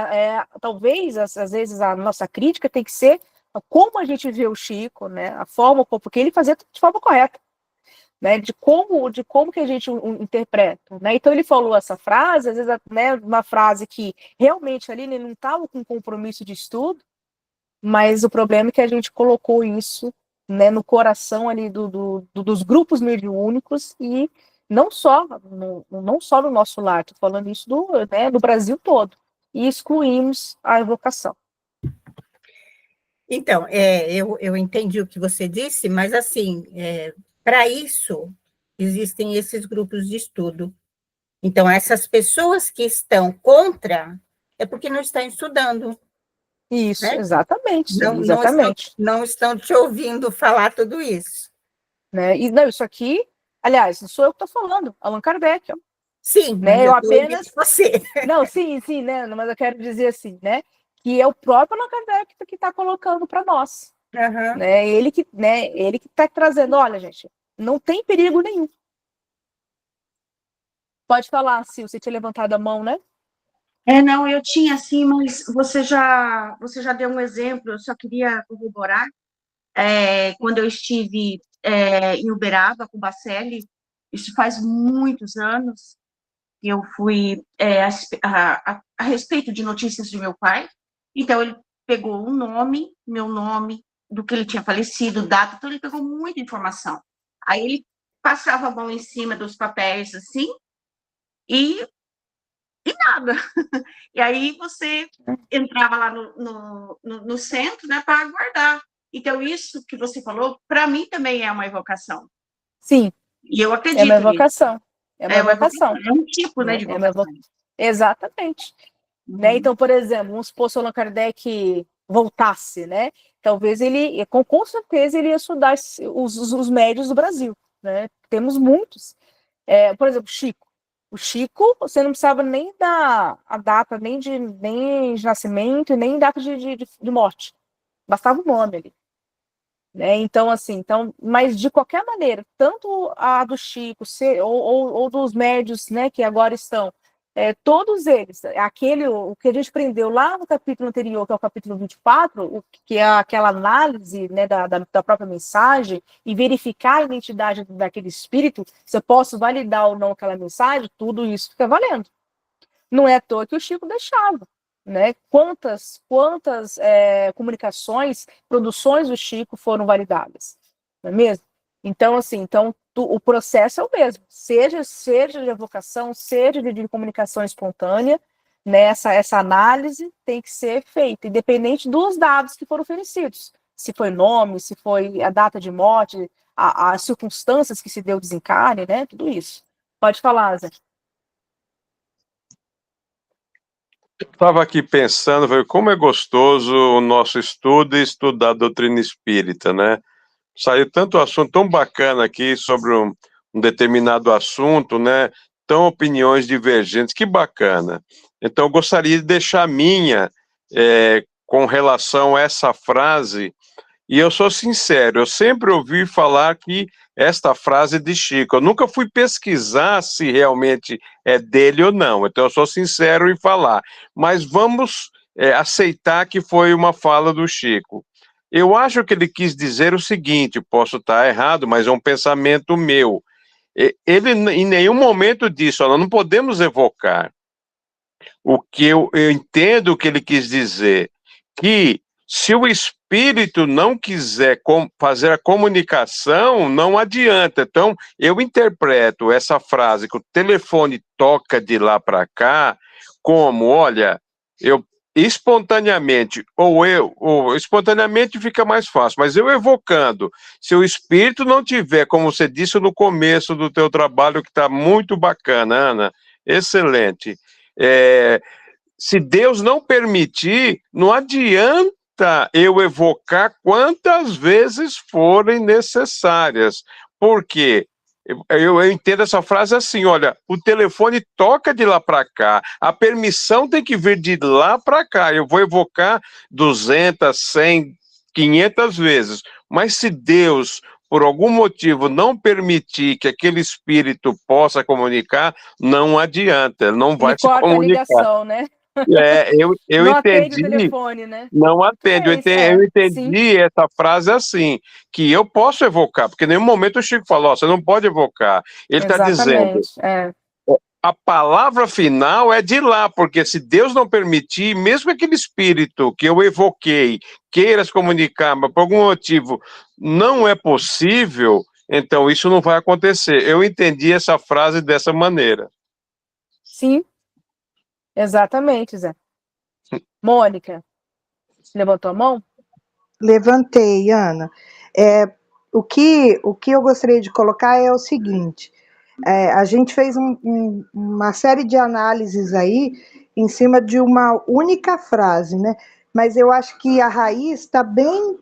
talvez, às vezes, a nossa crítica tem que ser como a gente vê o Chico, né? A forma, porque ele fazia de forma correta. Né, de como que a gente interpreta. Né? Então ele falou essa frase, às vezes, né, uma frase que realmente ali ele não estava com compromisso de estudo, mas o problema é que a gente colocou isso, né, no coração ali dos grupos mediúnicos, e não só no nosso lar, estou falando isso do Brasil todo, e excluímos a evocação. Então, eu entendi o que você disse, mas assim, para isso, existem esses grupos de estudo. Então, essas pessoas que estão contra, é porque não estão estudando. Isso, né? Exatamente. Não estão te ouvindo falar tudo isso. Né? E não, isso aqui, aliás, não sou eu que estou falando, Allan Kardec. Ó. Sim, né? Eu apenas. Você. Não, sim, né? Mas eu quero dizer assim, né? Que é o próprio Allan Kardec que está colocando para nós. Uhum. Né? Ele que está trazendo, olha, gente, não tem perigo nenhum. Pode falar, Sil, você tinha levantado a mão, né? Não, eu tinha sim, mas você já deu um exemplo, eu só queria corroborar. Quando eu estive em Uberaba com o Bacelli, isso faz muitos anos, que eu fui a respeito de notícias do meu pai. Então, ele pegou o nome, meu nome, do que ele tinha falecido, data, então ele pegou muita informação. Aí ele passava a mão em cima dos papéis, assim, e nada. E aí você entrava lá no centro, né, para aguardar. Então, isso que você falou, para mim também é uma evocação. Sim, E eu é uma acredito nisso. evocação. É uma evocação. É um tipo, né, Né? de É uma evocação. Exatamente. Né? Então, por exemplo, vamos supor se Allan Kardec voltasse, né? Talvez ele, com certeza, ele ia estudar os médios do Brasil, né? Temos muitos. Por exemplo, Chico. O Chico, você não precisava nem dar a data nem de nascimento, nem data de morte. Bastava o nome ali. Né? Então, assim, mas de qualquer maneira, tanto a do Chico ou dos médios, né, que agora estão, todos eles, o que a gente aprendeu lá no capítulo anterior, que é o capítulo 24, que é aquela análise, né, da própria mensagem, e verificar a identidade daquele espírito, se eu posso validar ou não aquela mensagem, tudo isso fica valendo. Não é à toa que o Chico deixava. Né? Quantas comunicações, produções do Chico foram validadas, não é mesmo? Então, assim, o processo é o mesmo, seja de evocação, seja de comunicação espontânea, né? Essa análise tem que ser feita, independente dos dados que foram oferecidos, se foi nome, se foi a data de morte, as circunstâncias que se deu o desencarne, né? Tudo isso. Pode falar, Zé. Estava aqui pensando, como é gostoso o nosso estudo e estudar a doutrina espírita, né? Saiu tanto assunto tão bacana aqui sobre um determinado assunto, né? Tão opiniões divergentes, que bacana. Então, eu gostaria de deixar a minha com relação a essa frase, e eu sou sincero, eu sempre ouvi falar que esta frase é de Chico, eu nunca fui pesquisar se realmente é dele ou não, então eu sou sincero em falar, mas vamos aceitar que foi uma fala do Chico. Eu acho que ele quis dizer o seguinte, posso estar errado, mas é um pensamento meu. Ele em nenhum momento disse, olha, não podemos evocar. O que eu entendo que ele quis dizer, que se o espírito não quiser fazer a comunicação, não adianta. Então, eu interpreto essa frase que o telefone toca de lá para cá como, olha, eu espontaneamente, ou espontaneamente fica mais fácil, mas eu evocando, se o espírito não tiver, como você disse no começo do teu trabalho, que está muito bacana, Ana, excelente, se Deus não permitir, não adianta eu evocar quantas vezes forem necessárias. Por quê? Eu entendo essa frase assim, olha, o telefone toca de lá para cá, a permissão tem que vir de lá para cá, eu vou evocar 200, 100, 500 vezes, mas se Deus, por algum motivo, não permitir que aquele espírito possa comunicar, não adianta, ele não vai Ele se corta comunicar. a ligação, né? Eu não entendi, atende o telefone, né? não atende, eu entendi sim. essa frase assim, que eu posso evocar, porque em nenhum momento o Chico falou, você não pode evocar. Ele está dizendo, a palavra final é de lá, porque se Deus não permitir, mesmo que aquele espírito que eu evoquei queira se comunicar, mas por algum motivo não é possível, então isso não vai acontecer. Eu entendi essa frase dessa maneira. Sim, exatamente, Zé. Mônica, levantou a mão? Levantei, Ana. O que eu gostaria de colocar é o seguinte, a gente fez uma série de análises aí em cima de uma única frase, né? Mas eu acho que a raiz está bem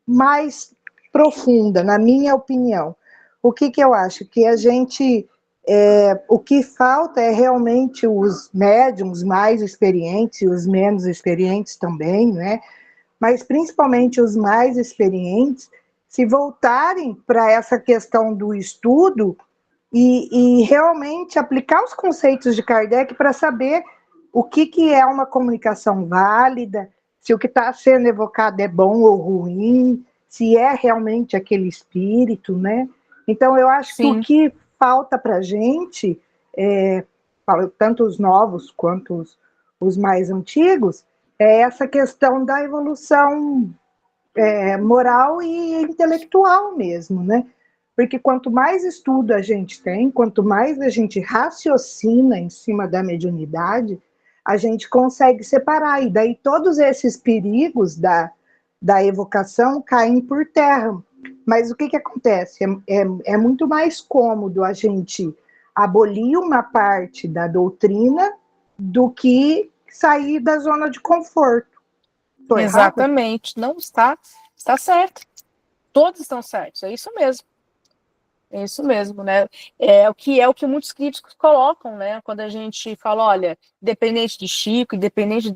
mais profunda, na minha opinião. O que eu acho? Que a gente... o que falta é realmente os médiums mais experientes e os menos experientes também, né? Mas principalmente os mais experientes, se voltarem para essa questão do estudo e realmente aplicar os conceitos de Kardec para saber o que é uma comunicação válida, se o que está sendo evocado é bom ou ruim, se é realmente aquele espírito, né? Então, eu acho que o Sim. que falta para a gente, tanto os novos quanto os mais antigos, é essa questão da evolução moral e intelectual mesmo, né? Porque quanto mais estudo a gente tem, quanto mais a gente raciocina em cima da mediunidade, a gente consegue separar. E daí todos esses perigos da evocação caem por terra. Mas o que acontece? É muito mais cômodo a gente abolir uma parte da doutrina do que sair da zona de conforto. Estou errada? Exatamente. Não está certo. Todos estão certos, é isso mesmo. É isso mesmo, né? É o que muitos críticos colocam, né? Quando a gente fala, olha, independente de Chico, independente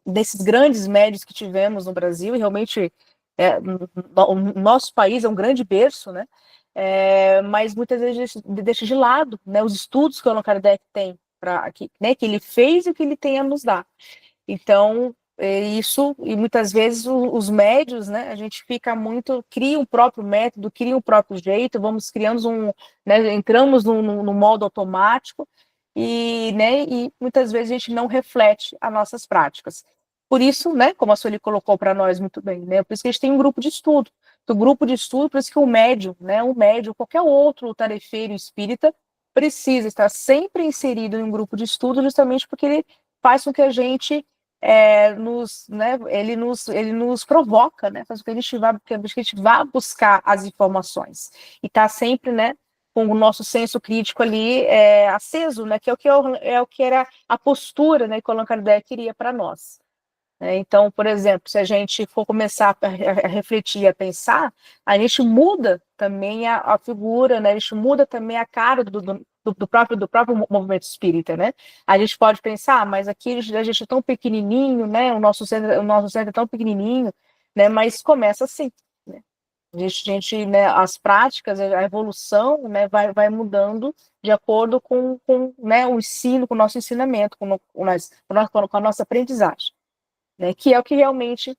desses grandes médios que tivemos no Brasil, e realmente o nosso país é um grande berço, né? Mas muitas vezes deixa de lado, né, os estudos que o Allan Kardec tem, né, que ele fez e o que ele tem a nos dar. Então, isso, e muitas vezes os médios, né, a gente fica muito, cria um próprio método, cria um próprio jeito, vamos criando né, entramos no modo automático, né, e muitas vezes a gente não reflete as nossas práticas. Por isso, né, como a Sueli colocou para nós muito bem, né, por isso que a gente tem um grupo de estudo. Do grupo de estudo, por isso que o médium, né, qualquer outro tarefeiro espírita, precisa estar sempre inserido em um grupo de estudo, justamente porque ele faz com que a gente né, ele nos provoca, né, faz com que a gente vá buscar as informações e tá sempre, né, com o nosso senso crítico ali aceso, né, que é o que era a postura, né, que o Allan Kardec queria para nós. Então, por exemplo, se a gente for começar a refletir, a pensar, a gente muda também a figura, né? A gente muda também a cara do próprio movimento espírita, né? A gente pode pensar, mas aqui a gente é tão pequenininho, né? O nosso centro é tão pequenininho, né? Mas começa assim, né? Né, as práticas, a evolução, né, vai mudando de acordo com né, o ensino, com o nosso ensinamento, com a nossa aprendizagem. Né, que é o que realmente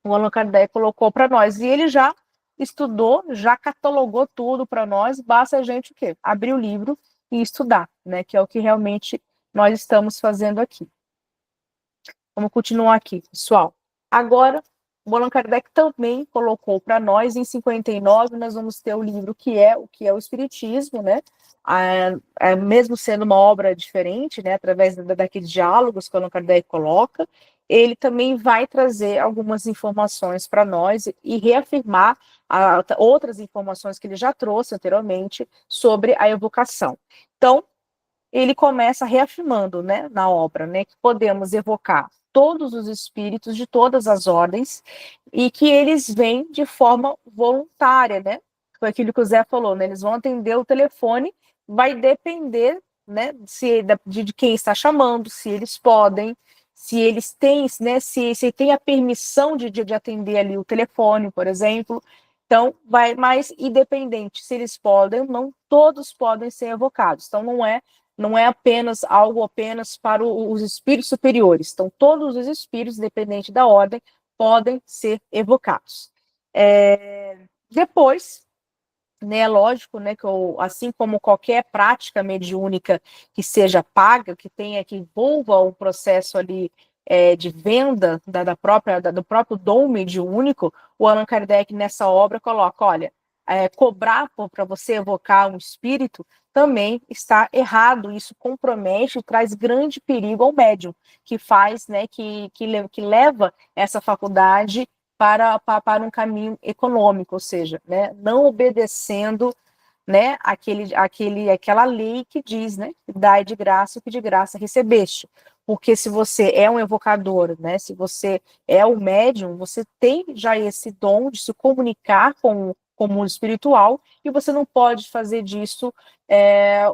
o Allan Kardec colocou para nós. E ele já estudou, já catalogou tudo para nós, basta a gente o quê? Abrir o livro e estudar, né, que é o que realmente nós estamos fazendo aqui. Vamos continuar aqui, pessoal. Agora, o Allan Kardec também colocou para nós, em 59, nós vamos ter o livro que é o Espiritismo, né? Mesmo sendo uma obra diferente, né, através daqueles diálogos que o Allan Kardec coloca, ele também vai trazer algumas informações para nós e reafirmar outras informações que ele já trouxe anteriormente sobre a evocação. Então, ele começa reafirmando, né, na obra, né, que podemos evocar todos os espíritos de todas as ordens e que eles vêm de forma voluntária, né? Foi aquilo que o Zé falou, né? Eles vão atender o telefone, vai depender, né, de quem está chamando, se eles podem, se eles têm, né, se tem a permissão de atender ali o telefone, por exemplo. Então, vai mais independente se eles podem ou não, todos podem ser evocados. Então, não é apenas algo apenas para os espíritos superiores. Então, todos os espíritos, independente da ordem, podem ser evocados. Depois, né, lógico, né, que assim como qualquer prática mediúnica que seja paga, que envolva um processo ali de venda do próprio dom mediúnico, o Allan Kardec nessa obra coloca, olha, cobrar para você evocar um espírito também está errado, isso compromete e traz grande perigo ao médium, que faz, né, que leva essa faculdade para um caminho econômico, ou seja, né, não obedecendo, né, aquela lei que diz, né, dai de graça o que de graça recebeste. Porque se você é um evocador, né, se você é um médium, você tem já esse dom de se comunicar com o mundo espiritual, e você não pode fazer disso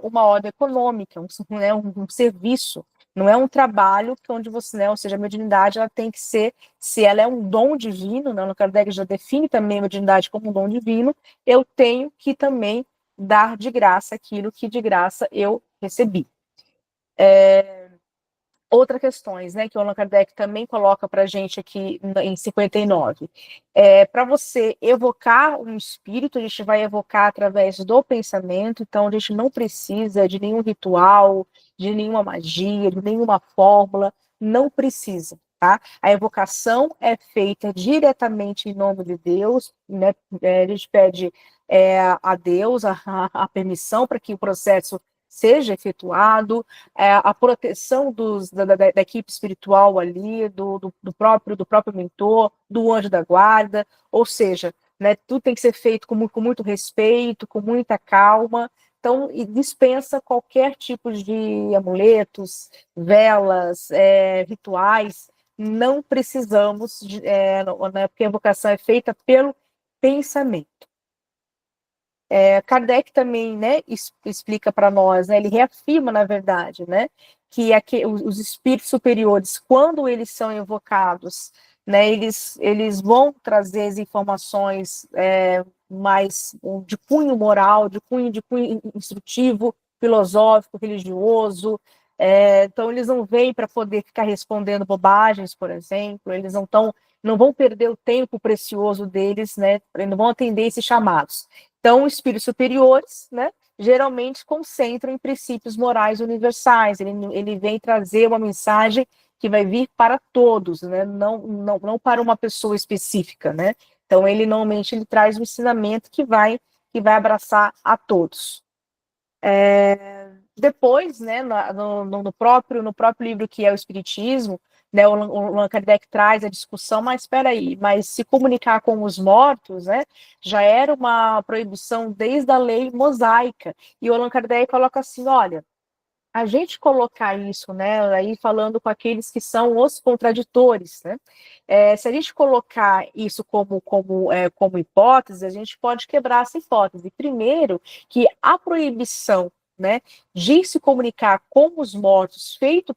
uma ordem econômica, um serviço. Não é um trabalho onde você, né, ou seja, a mediunidade ela tem que ser, se ela é um dom divino, né, o Kardec já define também a mediunidade como um dom divino, eu tenho que também dar de graça aquilo que de graça eu recebi. Outras questões, né, que o Allan Kardec também coloca para a gente aqui em 59. Para você evocar um espírito, a gente vai evocar através do pensamento, então a gente não precisa de nenhum ritual, de nenhuma magia, de nenhuma fórmula, não precisa, tá? A evocação é feita diretamente em nome de Deus, né? A gente pede a Deus a permissão para que o processo seja efetuado, a proteção da equipe espiritual ali, do próprio mentor, do anjo da guarda, ou seja, né, tudo tem que ser feito com muito respeito, com muita calma, então, e dispensa qualquer tipo de amuletos, velas, rituais, não precisamos, né, porque a evocação é feita pelo pensamento. Kardec também, né, explica para nós, né, ele reafirma, na verdade, né, que os espíritos superiores, quando eles são evocados, né, eles vão trazer as informações mais de cunho moral, de cunho instrutivo, filosófico, religioso. Então, eles não vêm para poder ficar respondendo bobagens, por exemplo, eles não vão perder o tempo precioso deles, né, não vão atender esses chamados. Então, espíritos superiores, né, geralmente concentram em princípios morais universais. Ele vem trazer uma mensagem que vai vir para todos, né, não para uma pessoa específica, né. Então, normalmente ele traz um ensinamento que vai abraçar a todos. Depois, né, no próprio livro que é o Espiritismo, né, o Allan Kardec traz a discussão, mas espera aí, mas se comunicar com os mortos, né, já era uma proibição desde a lei mosaica, e o Allan Kardec coloca assim, olha, a gente colocar isso, né, aí falando com aqueles que são os contraditores, né, se a gente colocar isso como hipótese, a gente pode quebrar essa hipótese. Primeiro, que a proibição, né, de se comunicar com os mortos, feito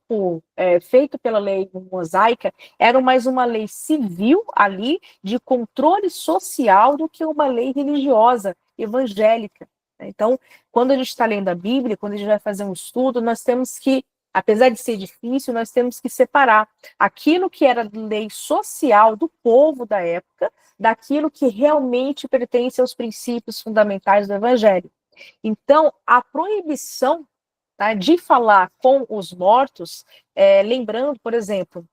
pela lei mosaica, era mais uma lei civil ali, de controle social, do que uma lei religiosa, evangélica. Então, quando a gente está lendo a Bíblia, quando a gente vai fazer um estudo, nós temos que, apesar de ser difícil, nós temos que separar aquilo que era lei social do povo da época, daquilo que realmente pertence aos princípios fundamentais do Evangelho. Então, a proibição, tá, de falar com os mortos, lembrando, por exemplo,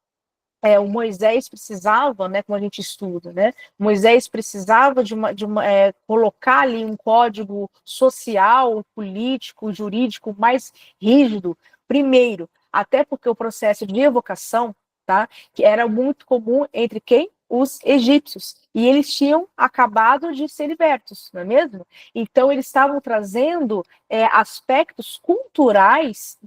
o Moisés precisava, né, como a gente estuda, né, Moisés precisava de colocar ali um código social, político, jurídico mais rígido, primeiro, até porque o processo de evocação, tá, que era muito comum entre quem? Os egípcios, e eles tinham acabado de ser libertos, não é mesmo? Então, eles estavam trazendo aspectos culturais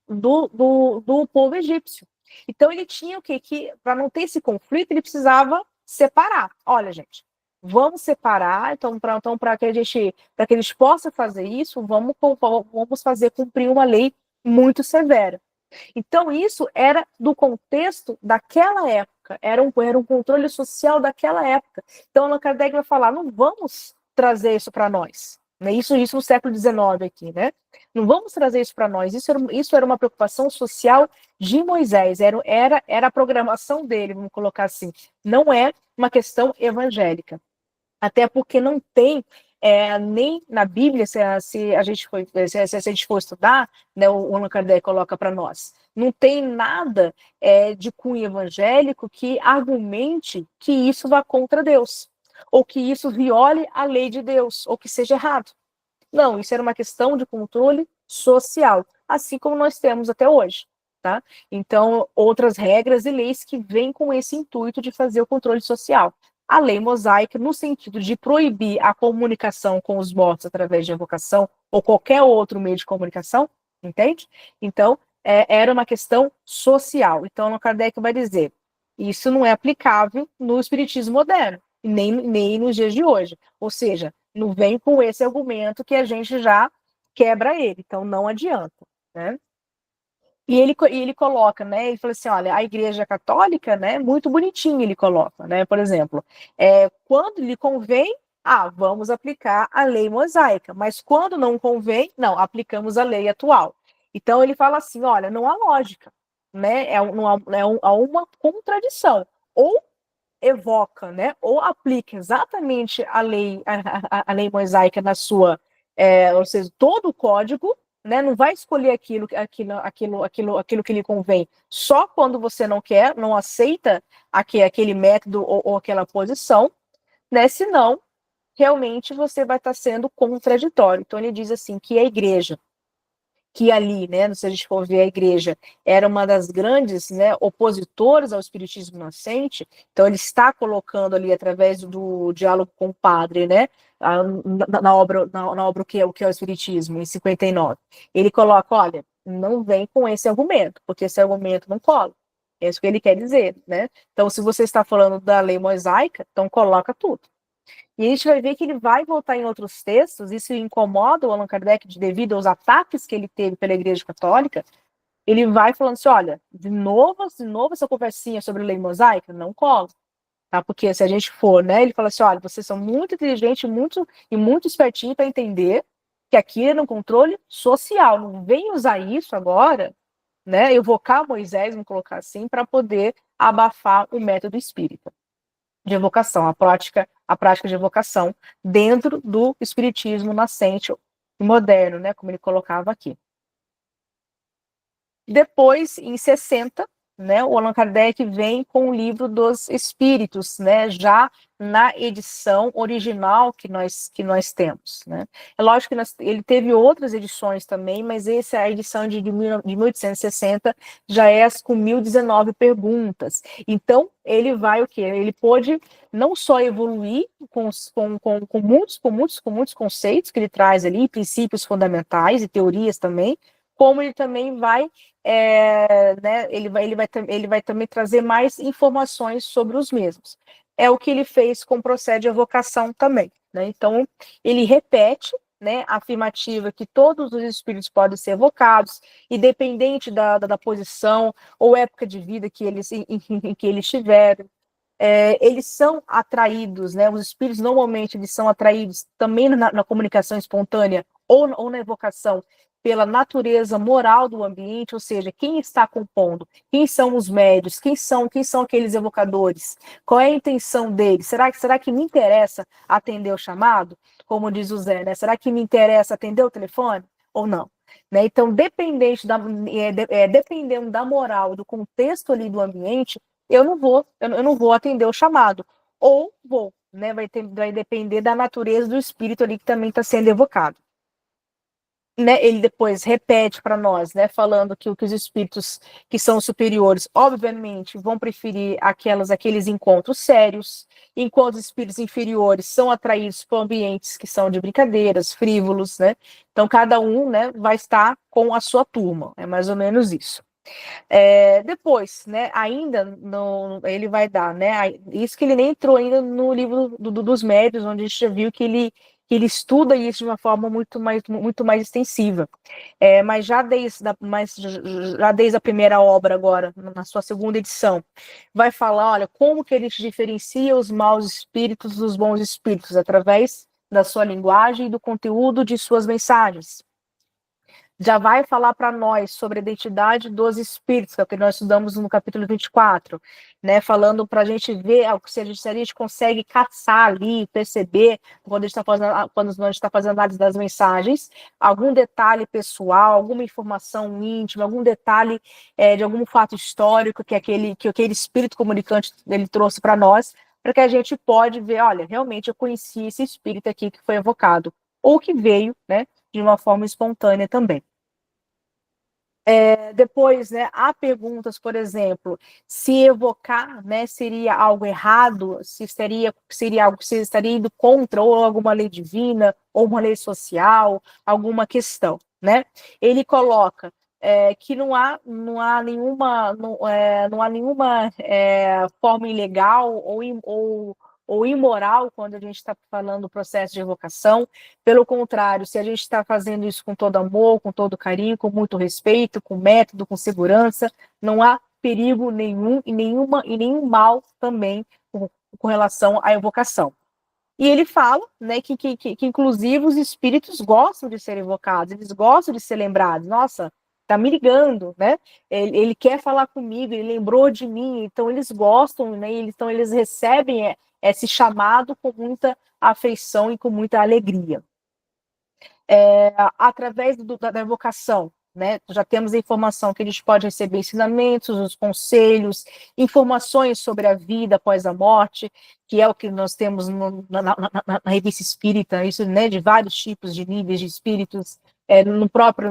do povo egípcio. Então, ele tinha que para não ter esse conflito, ele precisava separar. Olha, gente, vamos separar, então, para que eles possam fazer isso, vamos fazer cumprir uma lei muito severa. Então, isso era do contexto daquela época, era um controle social daquela época. Então, Allan Kardec vai falar, não vamos trazer isso para nós. Né? Isso no século XIX aqui, né? Não vamos trazer isso para nós. Isso era uma preocupação social de Moisés, era a programação dele, vamos colocar assim. Não é uma questão evangélica. Até porque não tem nem na Bíblia, se a gente for estudar, né, o Allan Kardec coloca para nós, não tem nada de cunho evangélico que argumente que isso vá contra Deus, ou que isso viole a lei de Deus, ou que seja errado. Não, isso era uma questão de controle social, assim como nós temos até hoje. Tá? Então, outras regras e leis que vêm com esse intuito de fazer o controle social. A lei mosaica, no sentido de proibir a comunicação com os mortos através de invocação ou qualquer outro meio de comunicação, entende? Então, era uma questão social. Então, Allan Kardec vai dizer, isso não é aplicável no espiritismo moderno, nem nos dias de hoje. Ou seja, não vem com esse argumento que a gente já quebra ele. Então, não adianta, né? E ele coloca, né? Ele fala assim, olha, a Igreja Católica, né? Muito bonitinho ele coloca, né? Por exemplo, quando lhe convém, vamos aplicar a lei mosaica, mas quando não convém, não, aplicamos a lei atual. Então ele fala assim, olha, não há lógica. né, há uma contradição. Ou evoca, né, ou aplica exatamente a lei mosaica na sua, ou seja, todo o código, né, não vai escolher aquilo que lhe convém só quando você não quer, não aceita aquele método ou aquela posição, né, senão realmente você vai estar sendo contraditório. Então ele diz assim que a igreja, que ali, né, se a gente for ver a igreja, era uma das grandes, né, opositoras ao espiritismo nascente, então ele está colocando ali, através do diálogo com o padre, né, na obra o que é o espiritismo, em 59, ele coloca, olha, não vem com esse argumento, porque esse argumento não cola, é isso que ele quer dizer, né, então se você está falando da lei mosaica, então coloca tudo. E a gente vai ver que ele vai voltar em outros textos, isso incomoda o Allan Kardec devido aos ataques que ele teve pela Igreja Católica. Ele vai falando assim, olha, de novo essa conversinha sobre lei mosaica, não cola. Tá? Porque se a gente for, né, ele fala assim, olha, vocês são muito inteligentes muito espertinhos para entender que aqui é um controle social, não vem usar isso agora, né, evocar Moisés, vamos colocar assim, para poder abafar o método espírita de evocação, a prática de evocação dentro do espiritismo nascente e moderno, né, como ele colocava aqui. Depois, em 60, né, o Allan Kardec vem com o livro dos Espíritos, né, já na edição original que nós temos, né. É lógico que ele teve outras edições também, mas essa é a edição de 1860, já é com 1019 perguntas. Então, ele vai o quê? Ele pôde não só evoluir com muitos conceitos que ele traz ali, princípios fundamentais e teorias também, como ele também vai né, ele vai também trazer mais informações sobre os mesmos. É o que ele fez com o processo de evocação também, né? Então, ele repete, né, a afirmativa que todos os espíritos podem ser evocados, independente da posição ou época de vida que eles tiveram. Eles são atraídos, né? Os espíritos normalmente eles são atraídos também na comunicação espontânea ou na evocação pela natureza moral do ambiente, ou seja, quem está compondo, quem são os médios, quem são aqueles evocadores, qual é a intenção deles, será que me interessa atender o chamado, como diz o Zé, né? Será que me interessa atender o telefone ou não? Né? Então, dependendo da moral, do contexto ali do ambiente, eu não vou atender o chamado, ou vou, né? Vai depender da natureza do espírito ali que também está sendo evocado. Né, ele depois repete para nós, né, falando que os espíritos que são superiores, obviamente, vão preferir aqueles encontros sérios, enquanto os espíritos inferiores são atraídos por ambientes que são de brincadeiras, frívolos, né? Então, cada um, né, vai estar com a sua turma, é mais ou menos isso. Depois, né, ainda ele vai dar, né, isso que ele nem entrou ainda no livro dos médios, onde a gente já viu que ele estuda isso de uma forma muito mais extensiva. Mas já desde a primeira obra agora, na sua segunda edição, vai falar, olha, como que ele diferencia os maus espíritos dos bons espíritos, através da sua linguagem e do conteúdo de suas mensagens. Já vai falar para nós sobre a identidade dos espíritos, que é o que nós estudamos no capítulo 24, né, falando para a gente ver se a gente consegue caçar ali, perceber, quando nós está fazendo análise das mensagens, algum detalhe pessoal, alguma informação íntima, algum detalhe de algum fato histórico que aquele espírito comunicante ele trouxe para nós, para que a gente pode ver, olha, realmente eu conheci esse espírito aqui que foi evocado, ou que veio, né, de uma forma espontânea também. Depois, né, há perguntas, por exemplo, se evocar, né, seria algo errado, seria algo que você estaria indo contra ou alguma lei divina, ou uma lei social, alguma questão, né? Ele coloca que não há nenhuma forma ilegal ou imoral quando a gente está falando do processo de evocação. Pelo contrário, se a gente está fazendo isso com todo amor, com todo carinho, com muito respeito, com método, com segurança, não há perigo nenhum e nenhum mal também com relação à evocação. E ele fala, né, que inclusive os espíritos gostam de ser evocados, eles gostam de ser lembrados. Nossa, tá me ligando, né? Ele quer falar comigo, ele lembrou de mim, então eles gostam, né? Então eles recebem esse chamado com muita afeição e com muita alegria. Através da evocação, né? Já temos a informação que a gente pode receber ensinamentos, os conselhos, informações sobre a vida após a morte, que é o que nós temos na revista espírita, isso, né, de vários tipos de níveis de espíritos,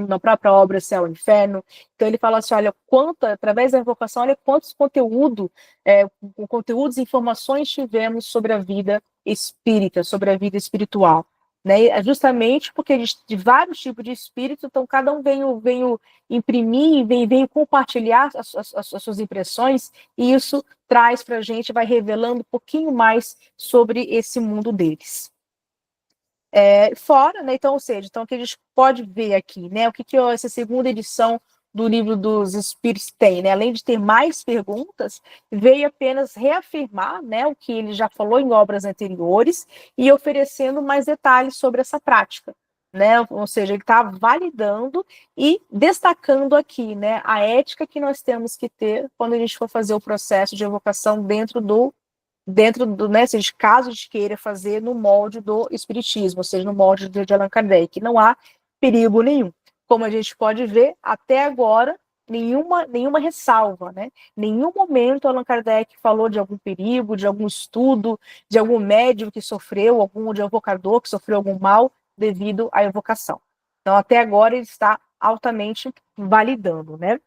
na própria obra Céu e Inferno. Então ele fala assim, olha, através da evocação, olha quantos conteúdos e informações tivemos sobre a vida espírita, sobre a vida espiritual. Né, justamente porque de vários tipos de espírito, então cada um veio imprimir, veio compartilhar as suas impressões, e isso traz para a gente, vai revelando um pouquinho mais sobre esse mundo deles. Fora, né, então, ou seja, então, o que a gente pode ver aqui, né, o que essa segunda edição do Livro dos Espíritos tem, né, além de ter mais perguntas, veio apenas reafirmar, né, o que ele já falou em obras anteriores e oferecendo mais detalhes sobre essa prática, né, ou seja, ele está validando e destacando aqui, né, a ética que nós temos que ter quando a gente for fazer o processo de evocação dentro do, né, seja, caso a gente queira fazer no molde do espiritismo, ou seja, no molde de Allan Kardec, não há perigo nenhum. Como a gente pode ver, até agora, nenhuma ressalva, né? Nenhum momento Allan Kardec falou de algum perigo, de algum estudo, de algum médium que sofreu, algum de evocador que sofreu algum mal devido à evocação. Então, até agora, ele está altamente validando, né?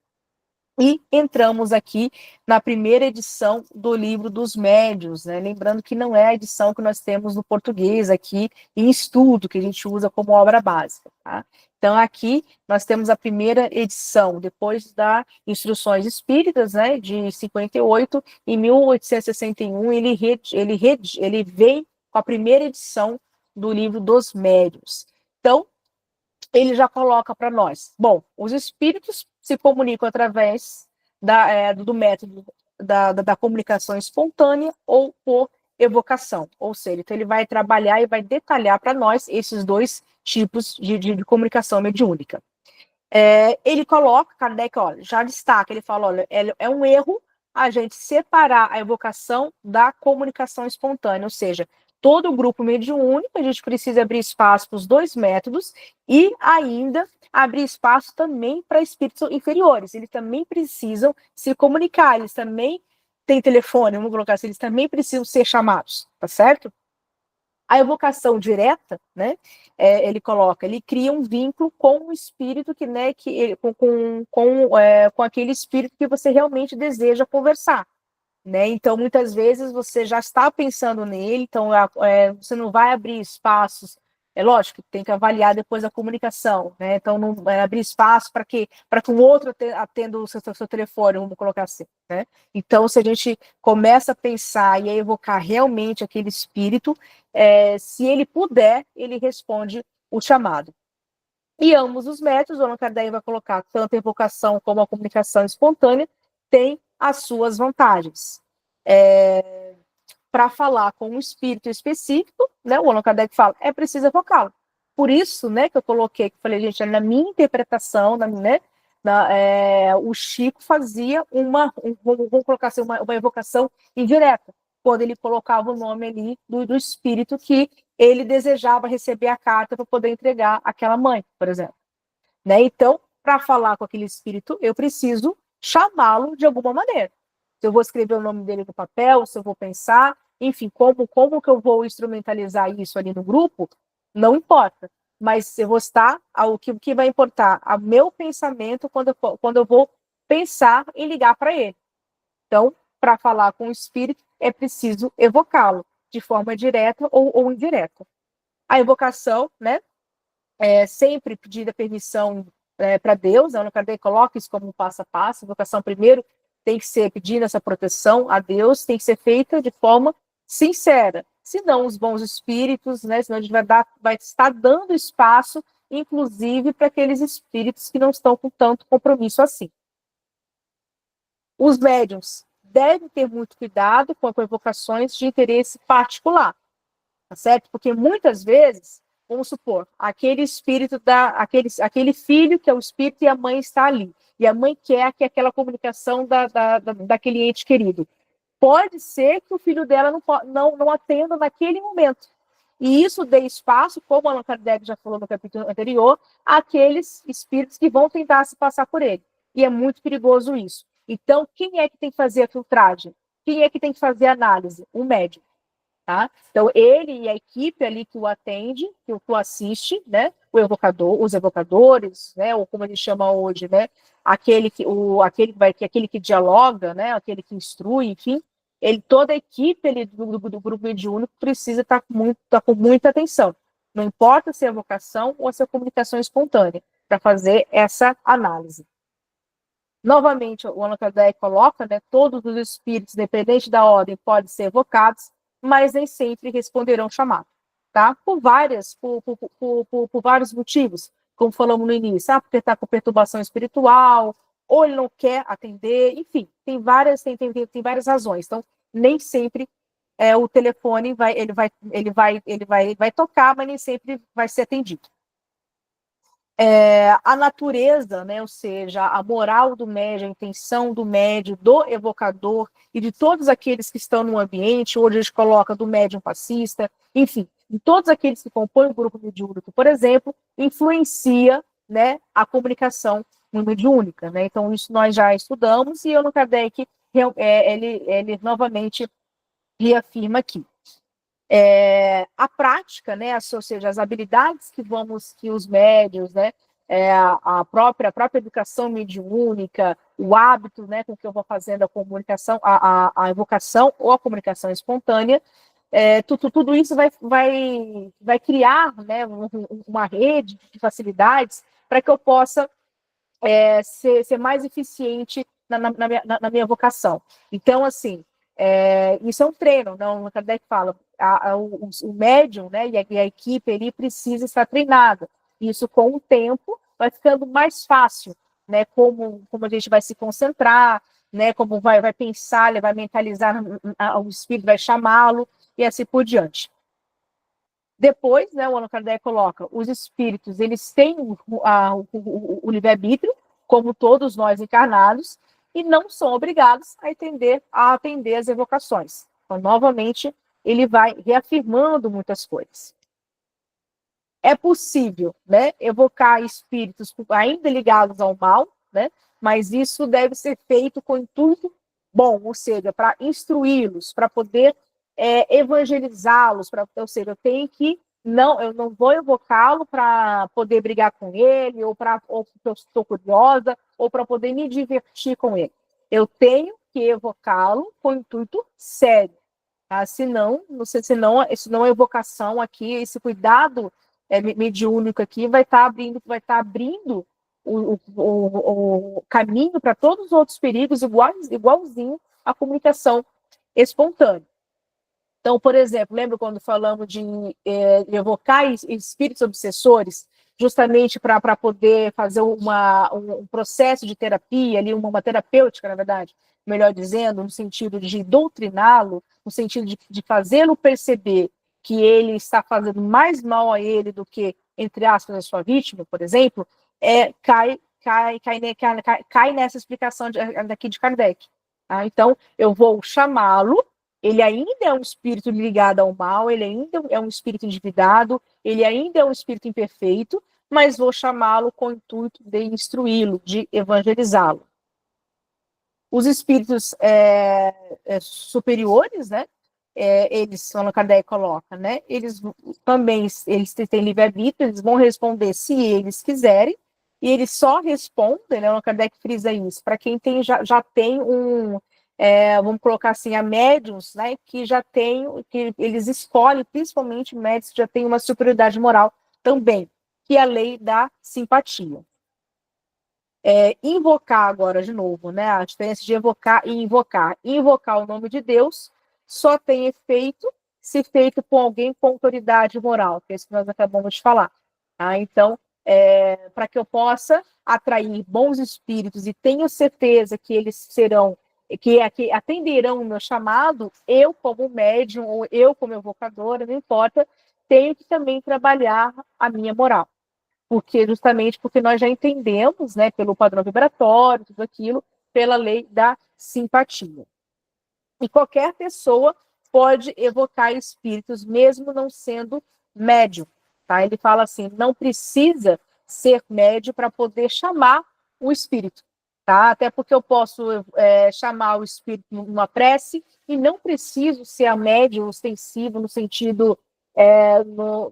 E entramos aqui na primeira edição do Livro dos Médiuns, né? Lembrando que não é a edição que nós temos no português aqui em estudo, que a gente usa como obra básica, tá? Então, aqui nós temos a primeira edição, depois das Instruções Espíritas, né, de 58, em 1861, ele veio com a primeira edição do Livro dos Médiuns. Então, ele já coloca para nós. Bom, os espíritos se comunicam através do método da comunicação espontânea ou por evocação. Ou seja, então ele vai trabalhar e vai detalhar para nós esses dois tipos de comunicação mediúnica. Ele coloca, Kardec, olha, já destaca, ele fala, olha, é um erro a gente separar a evocação da comunicação espontânea, ou seja, todo o grupo mediúnico, a gente precisa abrir espaço para os dois métodos e ainda abrir espaço também para espíritos inferiores. Eles também precisam se comunicar, eles também têm telefone, vamos colocar assim, eles também precisam ser chamados, tá certo? A evocação direta, né, ele cria um vínculo com o espírito com aquele espírito que você realmente deseja conversar. Né? Então, muitas vezes você já está pensando nele, então você não vai abrir espaços. É lógico que tem que avaliar depois a comunicação, né? Então, não abrir espaço para que o outro atenda o seu telefone, vamos colocar assim, né? Então, se a gente começa a pensar e a evocar realmente aquele espírito, se ele puder, ele responde o chamado. E ambos os métodos, o Allan Kardec vai colocar tanto a evocação como a comunicação espontânea, tem as suas vantagens. Para falar com um espírito específico, né, o Allan Kardec fala, é preciso evocá-lo. Por isso, né, que eu coloquei, que eu falei, gente, na minha interpretação, o Chico fazia vamos colocar assim, uma evocação indireta, quando ele colocava o nome ali do espírito que ele desejava receber a carta para poder entregar àquela mãe, por exemplo. Né? Então, para falar com aquele espírito, eu preciso chamá-lo de alguma maneira. Se eu vou escrever o nome dele no papel, se eu vou pensar, enfim, como que eu vou instrumentalizar isso ali no grupo, não importa. Mas eu vou estar, o que vai importar? O meu pensamento quando eu vou pensar em ligar para ele. Então, para falar com o espírito, é preciso evocá-lo, de forma direta ou indireta. A evocação, né, sempre pedida permissão para Deus, a Allan Kardec coloca isso como um passo a passo, a evocação primeiro tem que ser pedindo essa proteção a Deus, tem que ser feita de forma sincera, senão os bons espíritos, né, senão a gente vai estar dando espaço, inclusive para aqueles espíritos que não estão com tanto compromisso assim. Os médiuns devem ter muito cuidado com evocações de interesse particular, tá certo? Porque muitas vezes vamos supor, aquele espírito aquele filho que é o espírito e a mãe está ali. E a mãe quer que aquela comunicação daquele ente querido. Pode ser que o filho dela não atenda naquele momento. E isso dê espaço, como Allan Kardec já falou no capítulo anterior, àqueles espíritos que vão tentar se passar por ele. E é muito perigoso isso. Então, quem é que tem que fazer a filtragem? Quem é que tem que fazer a análise? O médium. Tá? Então, ele e a equipe ali que o atende, que o assiste, né? Os evocadores, né? Ou como ele chama hoje, né? Aquele que dialoga, né? Aquele que instrui, enfim. Toda a equipe do grupo mediúnico precisa estar com muita atenção. Não importa se é evocação ou se é comunicação espontânea, para fazer essa análise. Novamente, o Allan Kardec coloca, né, todos os espíritos, independente da ordem, podem ser evocados, mas nem sempre responderão ao chamado, tá? Por vários motivos, como falamos no início, porque está com perturbação espiritual, ou ele não quer atender, enfim, tem várias razões. Então, nem sempre o telefone vai tocar, mas nem sempre vai ser atendido. A natureza, né, ou seja, a moral do médium, a intenção do médium, do evocador e de todos aqueles que estão no ambiente, hoje a gente coloca do médium passista, enfim, de todos aqueles que compõem o grupo mediúnico, por exemplo, influencia, né, a comunicação mediúnica, né? Então, isso nós já estudamos e Allan Kardec, ele novamente reafirma aqui. A prática, né, ou seja, as habilidades que os médiuns, né, a própria educação mediúnica, o hábito, né, com que eu vou fazendo a comunicação, a evocação ou a comunicação espontânea, tudo isso vai criar, né, uma rede de facilidades para que eu possa ser mais eficiente na minha vocação. Então, assim, isso é um treino, não? O Kardec fala, o médium, né, e a equipe ele precisa estar treinada. Isso, com o tempo, vai ficando mais fácil, né, como a gente vai se concentrar, né, como vai pensar, ele vai mentalizar, o espírito vai chamá-lo, e assim por diante. Depois, né, o Allan Kardec coloca, os espíritos, eles têm o livre-arbítrio, como todos nós encarnados, e não são obrigados a atender as evocações. Então, novamente, ele vai reafirmando muitas coisas. É possível, né, evocar espíritos ainda ligados ao mal, né, mas isso deve ser feito com intuito bom, ou seja, para instruí-los, para poder evangelizá-los, ou seja, eu não vou evocá-lo para poder brigar com ele, ou porque eu estou curiosa, ou para poder me divertir com ele. Eu tenho que evocá-lo com intuito sério. Tá? Senão a evocação aqui, esse cuidado mediúnico aqui vai estar abrindo o caminho para todos os outros perigos, igualzinho à comunicação espontânea. Então, por exemplo, lembra quando falamos de evocar espíritos obsessores, justamente para poder fazer um processo de terapia, ali, uma terapêutica, na verdade, melhor dizendo, no sentido de doutriná-lo, no sentido de fazê-lo perceber que ele está fazendo mais mal a ele do que, entre aspas, a sua vítima, por exemplo, cai nessa explicação daqui de Kardec. Tá? Então, eu vou chamá-lo, ele ainda é um espírito ligado ao mal, ele ainda é um espírito endividado, ele ainda é um espírito imperfeito, mas vou chamá-lo com o intuito de instruí-lo, de evangelizá-lo. Os espíritos superiores, né, eles, Allan Kardec coloca, né, eles têm livre-arbítrio, eles vão responder se eles quiserem, e eles só respondem, né, Allan Kardec frisa isso, para quem já tem vamos colocar assim, a médiuns, né, que eles escolhem, principalmente médiuns que já têm uma superioridade moral também, que é a lei da simpatia. Invocar agora, de novo, né, a diferença de evocar e invocar. Invocar o nome de Deus só tem efeito se feito por alguém com autoridade moral, que é isso que nós acabamos de falar. Tá? Então, para que eu possa atrair bons espíritos e tenho certeza que eles que atenderão o meu chamado, eu como médium ou eu como evocadora, não importa, tenho que também trabalhar a minha moral. Justamente porque nós já entendemos, né, pelo padrão vibratório, tudo aquilo, pela lei da simpatia. E qualquer pessoa pode evocar espíritos, mesmo não sendo médium. Tá? Ele fala assim, não precisa ser médium para poder chamar o espírito. Tá? Até porque eu posso chamar o espírito numa prece e não preciso ser a médium ostensivo no sentido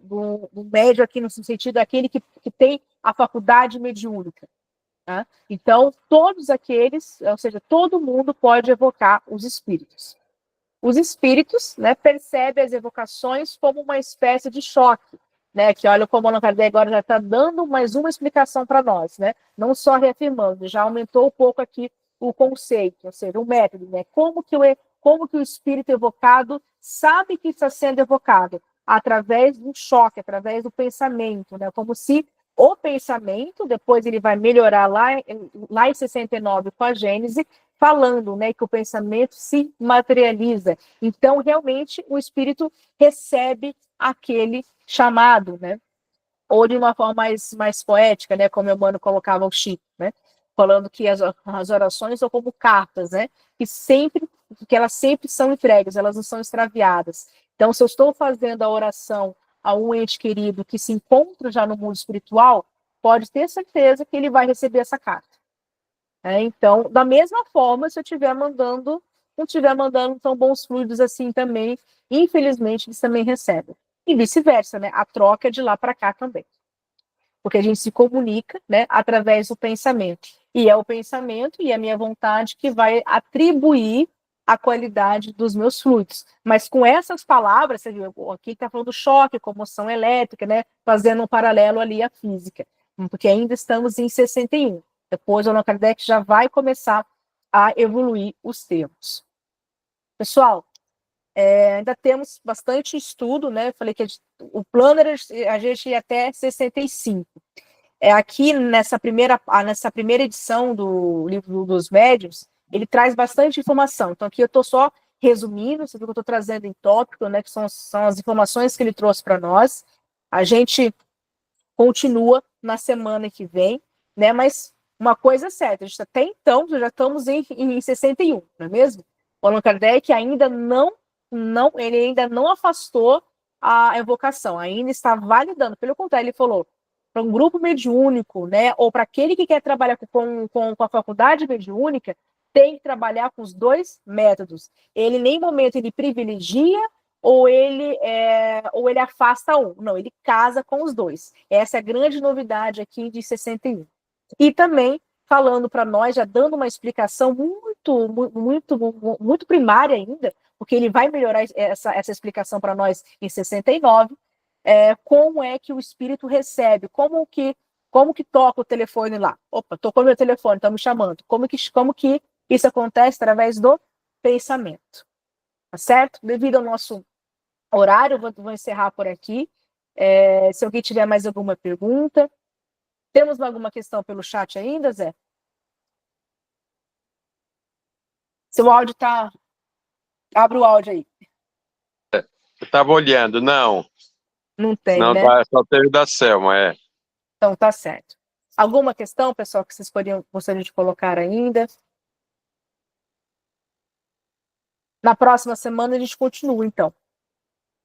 do médium aqui no sentido daquele que tem a faculdade mediúnica. Tá? Então, todos aqueles, ou seja, todo mundo pode evocar os espíritos. Os espíritos, né, percebem as evocações como uma espécie de choque, né, que olha como o Allan Kardec agora já está dando mais uma explicação para nós, né, não só reafirmando, já aumentou um pouco aqui o conceito, ou seja, o método, né, como que o espírito evocado sabe que está sendo evocado? Através do choque, através do pensamento, né, como se o pensamento, depois ele vai melhorar lá em 69 com a Gênese, falando, né, que o pensamento se materializa. Então, realmente, o espírito recebe aquele chamado, né? Ou de uma forma mais poética, né, como o Mano colocava o Chico, né? Falando que as orações são como cartas, né? Que elas sempre são entregues, elas não são extraviadas. Então, se eu estou fazendo a oração a um ente querido que se encontra já no mundo espiritual, pode ter certeza que ele vai receber essa carta. Então, da mesma forma, se eu não estiver mandando tão bons fluidos assim também, infelizmente, eles também recebem. E vice-versa, né? A troca é de lá para cá também. Porque a gente se comunica, né, através do pensamento. E é o pensamento e a minha vontade que vai atribuir a qualidade dos meus fluidos. Mas com essas palavras, você viu, aqui está falando choque, comoção elétrica, né, fazendo um paralelo ali à física. Porque ainda estamos em 61. Depois o Allan Kardec já vai começar a evoluir os termos. Pessoal, ainda temos bastante estudo, né? Falei que o plano era a gente ia até 65. Aqui nessa primeira edição do livro dos médiuns, ele traz bastante informação. Então aqui eu estou só resumindo, você viu que eu estou trazendo em tópico, né? Que são as informações que ele trouxe para nós. A gente continua na semana que vem, né? Mas uma coisa é certa, a gente até então já estamos em 61, não é mesmo? O Allan Kardec ainda ele ainda não afastou a evocação, ainda está validando. Pelo contrário, ele falou para um grupo mediúnico, né, ou para aquele que quer trabalhar com a faculdade mediúnica, tem que trabalhar com os dois métodos. Ele, em nenhum momento, ele privilegia ou ele afasta um. Não, ele casa com os dois. Essa é a grande novidade aqui de 61. E também falando para nós, já dando uma explicação muito primária ainda, porque ele vai melhorar essa explicação para nós em 69, como é que o espírito recebe, como que toca o telefone lá. Opa, tocou meu telefone, estão me chamando. Como que isso acontece? Através do pensamento. Tá certo? Devido ao nosso horário, vou encerrar por aqui. Se alguém tiver mais alguma pergunta. Temos alguma questão pelo chat ainda, Zé? Seu áudio está... Abre o áudio aí. Eu estava olhando, não. Não tem, não, né? Tá, só teve da Selma, Então, tá certo. Alguma questão, pessoal, que vocês gostariam de colocar ainda? Na próxima semana a gente continua, então.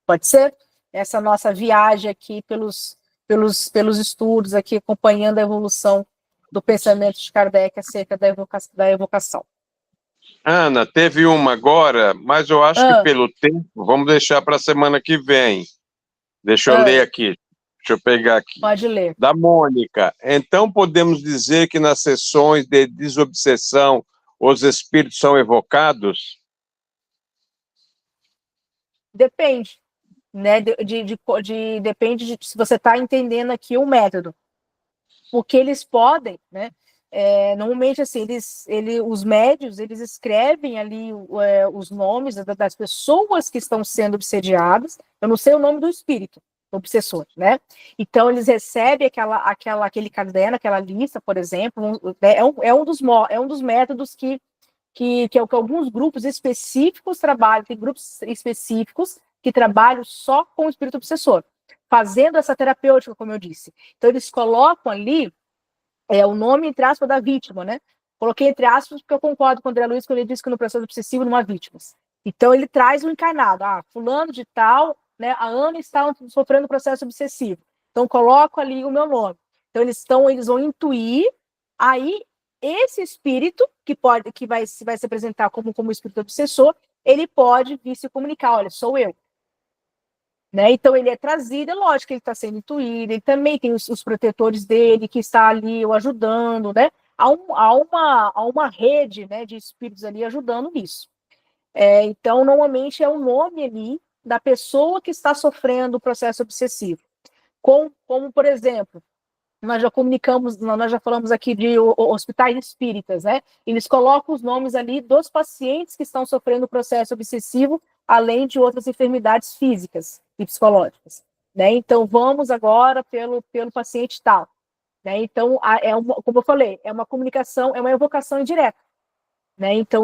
Pode ser? Essa nossa viagem aqui pelos estudos, aqui acompanhando a evolução do pensamento de Kardec acerca da evocação. Ana, teve uma agora, mas eu acho que pelo tempo, vamos deixar para a semana que vem. Deixa eu ler aqui. Deixa eu pegar aqui. Pode ler. Da Mônica. Então, podemos dizer que nas sessões de desobsessão, os espíritos são evocados? Depende. Né? Depende de se você está entendendo aqui o método. Porque eles podem, né? Normalmente, assim, os médios, eles escrevem ali os nomes das pessoas que estão sendo obsediadas. Eu não sei o nome do espírito obsessor, né? Então, eles recebem aquele caderno, aquela lista, por exemplo, é um dos métodos que alguns grupos específicos trabalham, tem grupos específicos que trabalham só com o espírito obsessor. fazendo essa terapêutica, como eu disse. Então, eles colocam ali o nome, entre aspas, da vítima, né? Coloquei entre aspas, porque eu concordo com o André Luiz quando ele disse que no processo obsessivo não há vítimas. Então, ele traz o encarnado. Fulano de tal, né? A Ana está sofrendo processo obsessivo. Então, coloco ali o meu nome. Então, eles vão intuir, aí, esse espírito, que vai se apresentar como espírito obsessor, ele pode vir se comunicar, olha, sou eu. Né? Então, ele é trazido, é lógico que ele está sendo intuído, ele também tem os protetores dele, que está ali o ajudando, né? Há uma rede, né, de espíritos ali ajudando nisso. Então, normalmente é o nome ali da pessoa que está sofrendo o processo obsessivo. Como, por exemplo, nós já falamos aqui de hospitais espíritas, né? Eles colocam os nomes ali dos pacientes que estão sofrendo o processo obsessivo, além de outras enfermidades físicas e psicológicas, né? Então, vamos agora pelo paciente tal, né? Então, como eu falei, é uma comunicação, é uma evocação indireta, né? Então,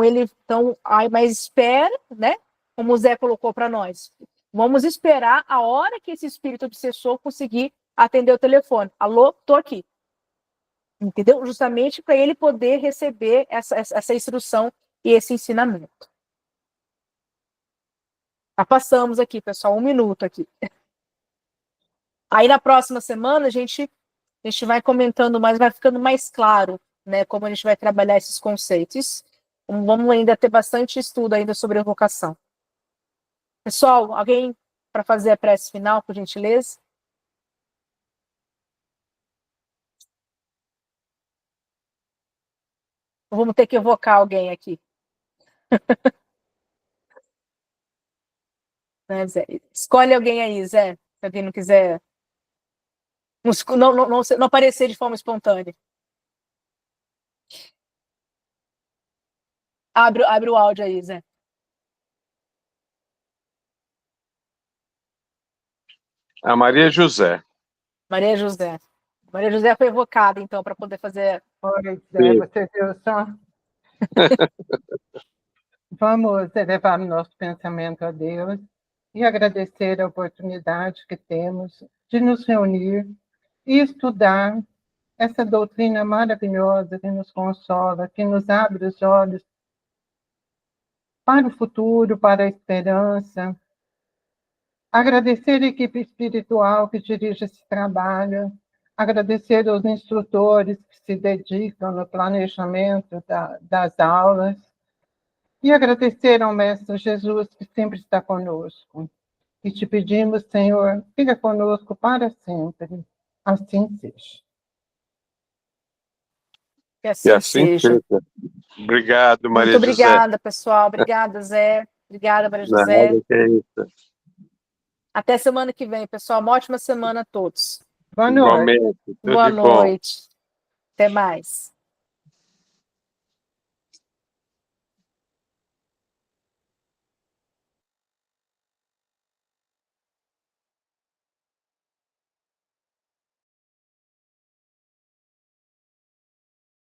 mas espera, né? Como o Zé colocou para nós, vamos esperar a hora que esse espírito obsessor conseguir atender o telefone. Alô, tô aqui. Entendeu? Justamente para ele poder receber essa instrução e esse ensinamento. Já passamos aqui, pessoal, 1 minuto aqui. Aí na próxima semana a gente vai comentando mais, vai ficando mais claro, né, como a gente vai trabalhar esses conceitos. Vamos ainda ter bastante estudo ainda sobre evocação. Pessoal, alguém para fazer a prece final, por gentileza? Vamos ter que evocar alguém aqui. Né, Zé? Escolhe alguém aí, Zé, se alguém não quiser. Não aparecer de forma espontânea. Abre o áudio aí, Zé. A Maria José. Maria José. Maria José foi evocada, então, para poder fazer. Oi, Zé, você viu só? Vamos elevar nosso pensamento a Deus e agradecer a oportunidade que temos de nos reunir e estudar essa doutrina maravilhosa que nos consola, que nos abre os olhos para o futuro, para a esperança. Agradecer a equipe espiritual que dirige esse trabalho, agradecer aos instrutores que se dedicam no planejamento das aulas e agradecer ao Mestre Jesus que sempre está conosco. E te pedimos, Senhor, fica conosco para sempre. Assim seja. Que assim seja. Obrigado, Maria Muito José. obrigada, pessoal. Obrigada, Zé. Obrigada, Maria José. Nada, que é isso. Até semana que vem, pessoal. Uma ótima semana a todos. Boa noite. Igualmente. Tudo Boa de bom. noite. Até mais.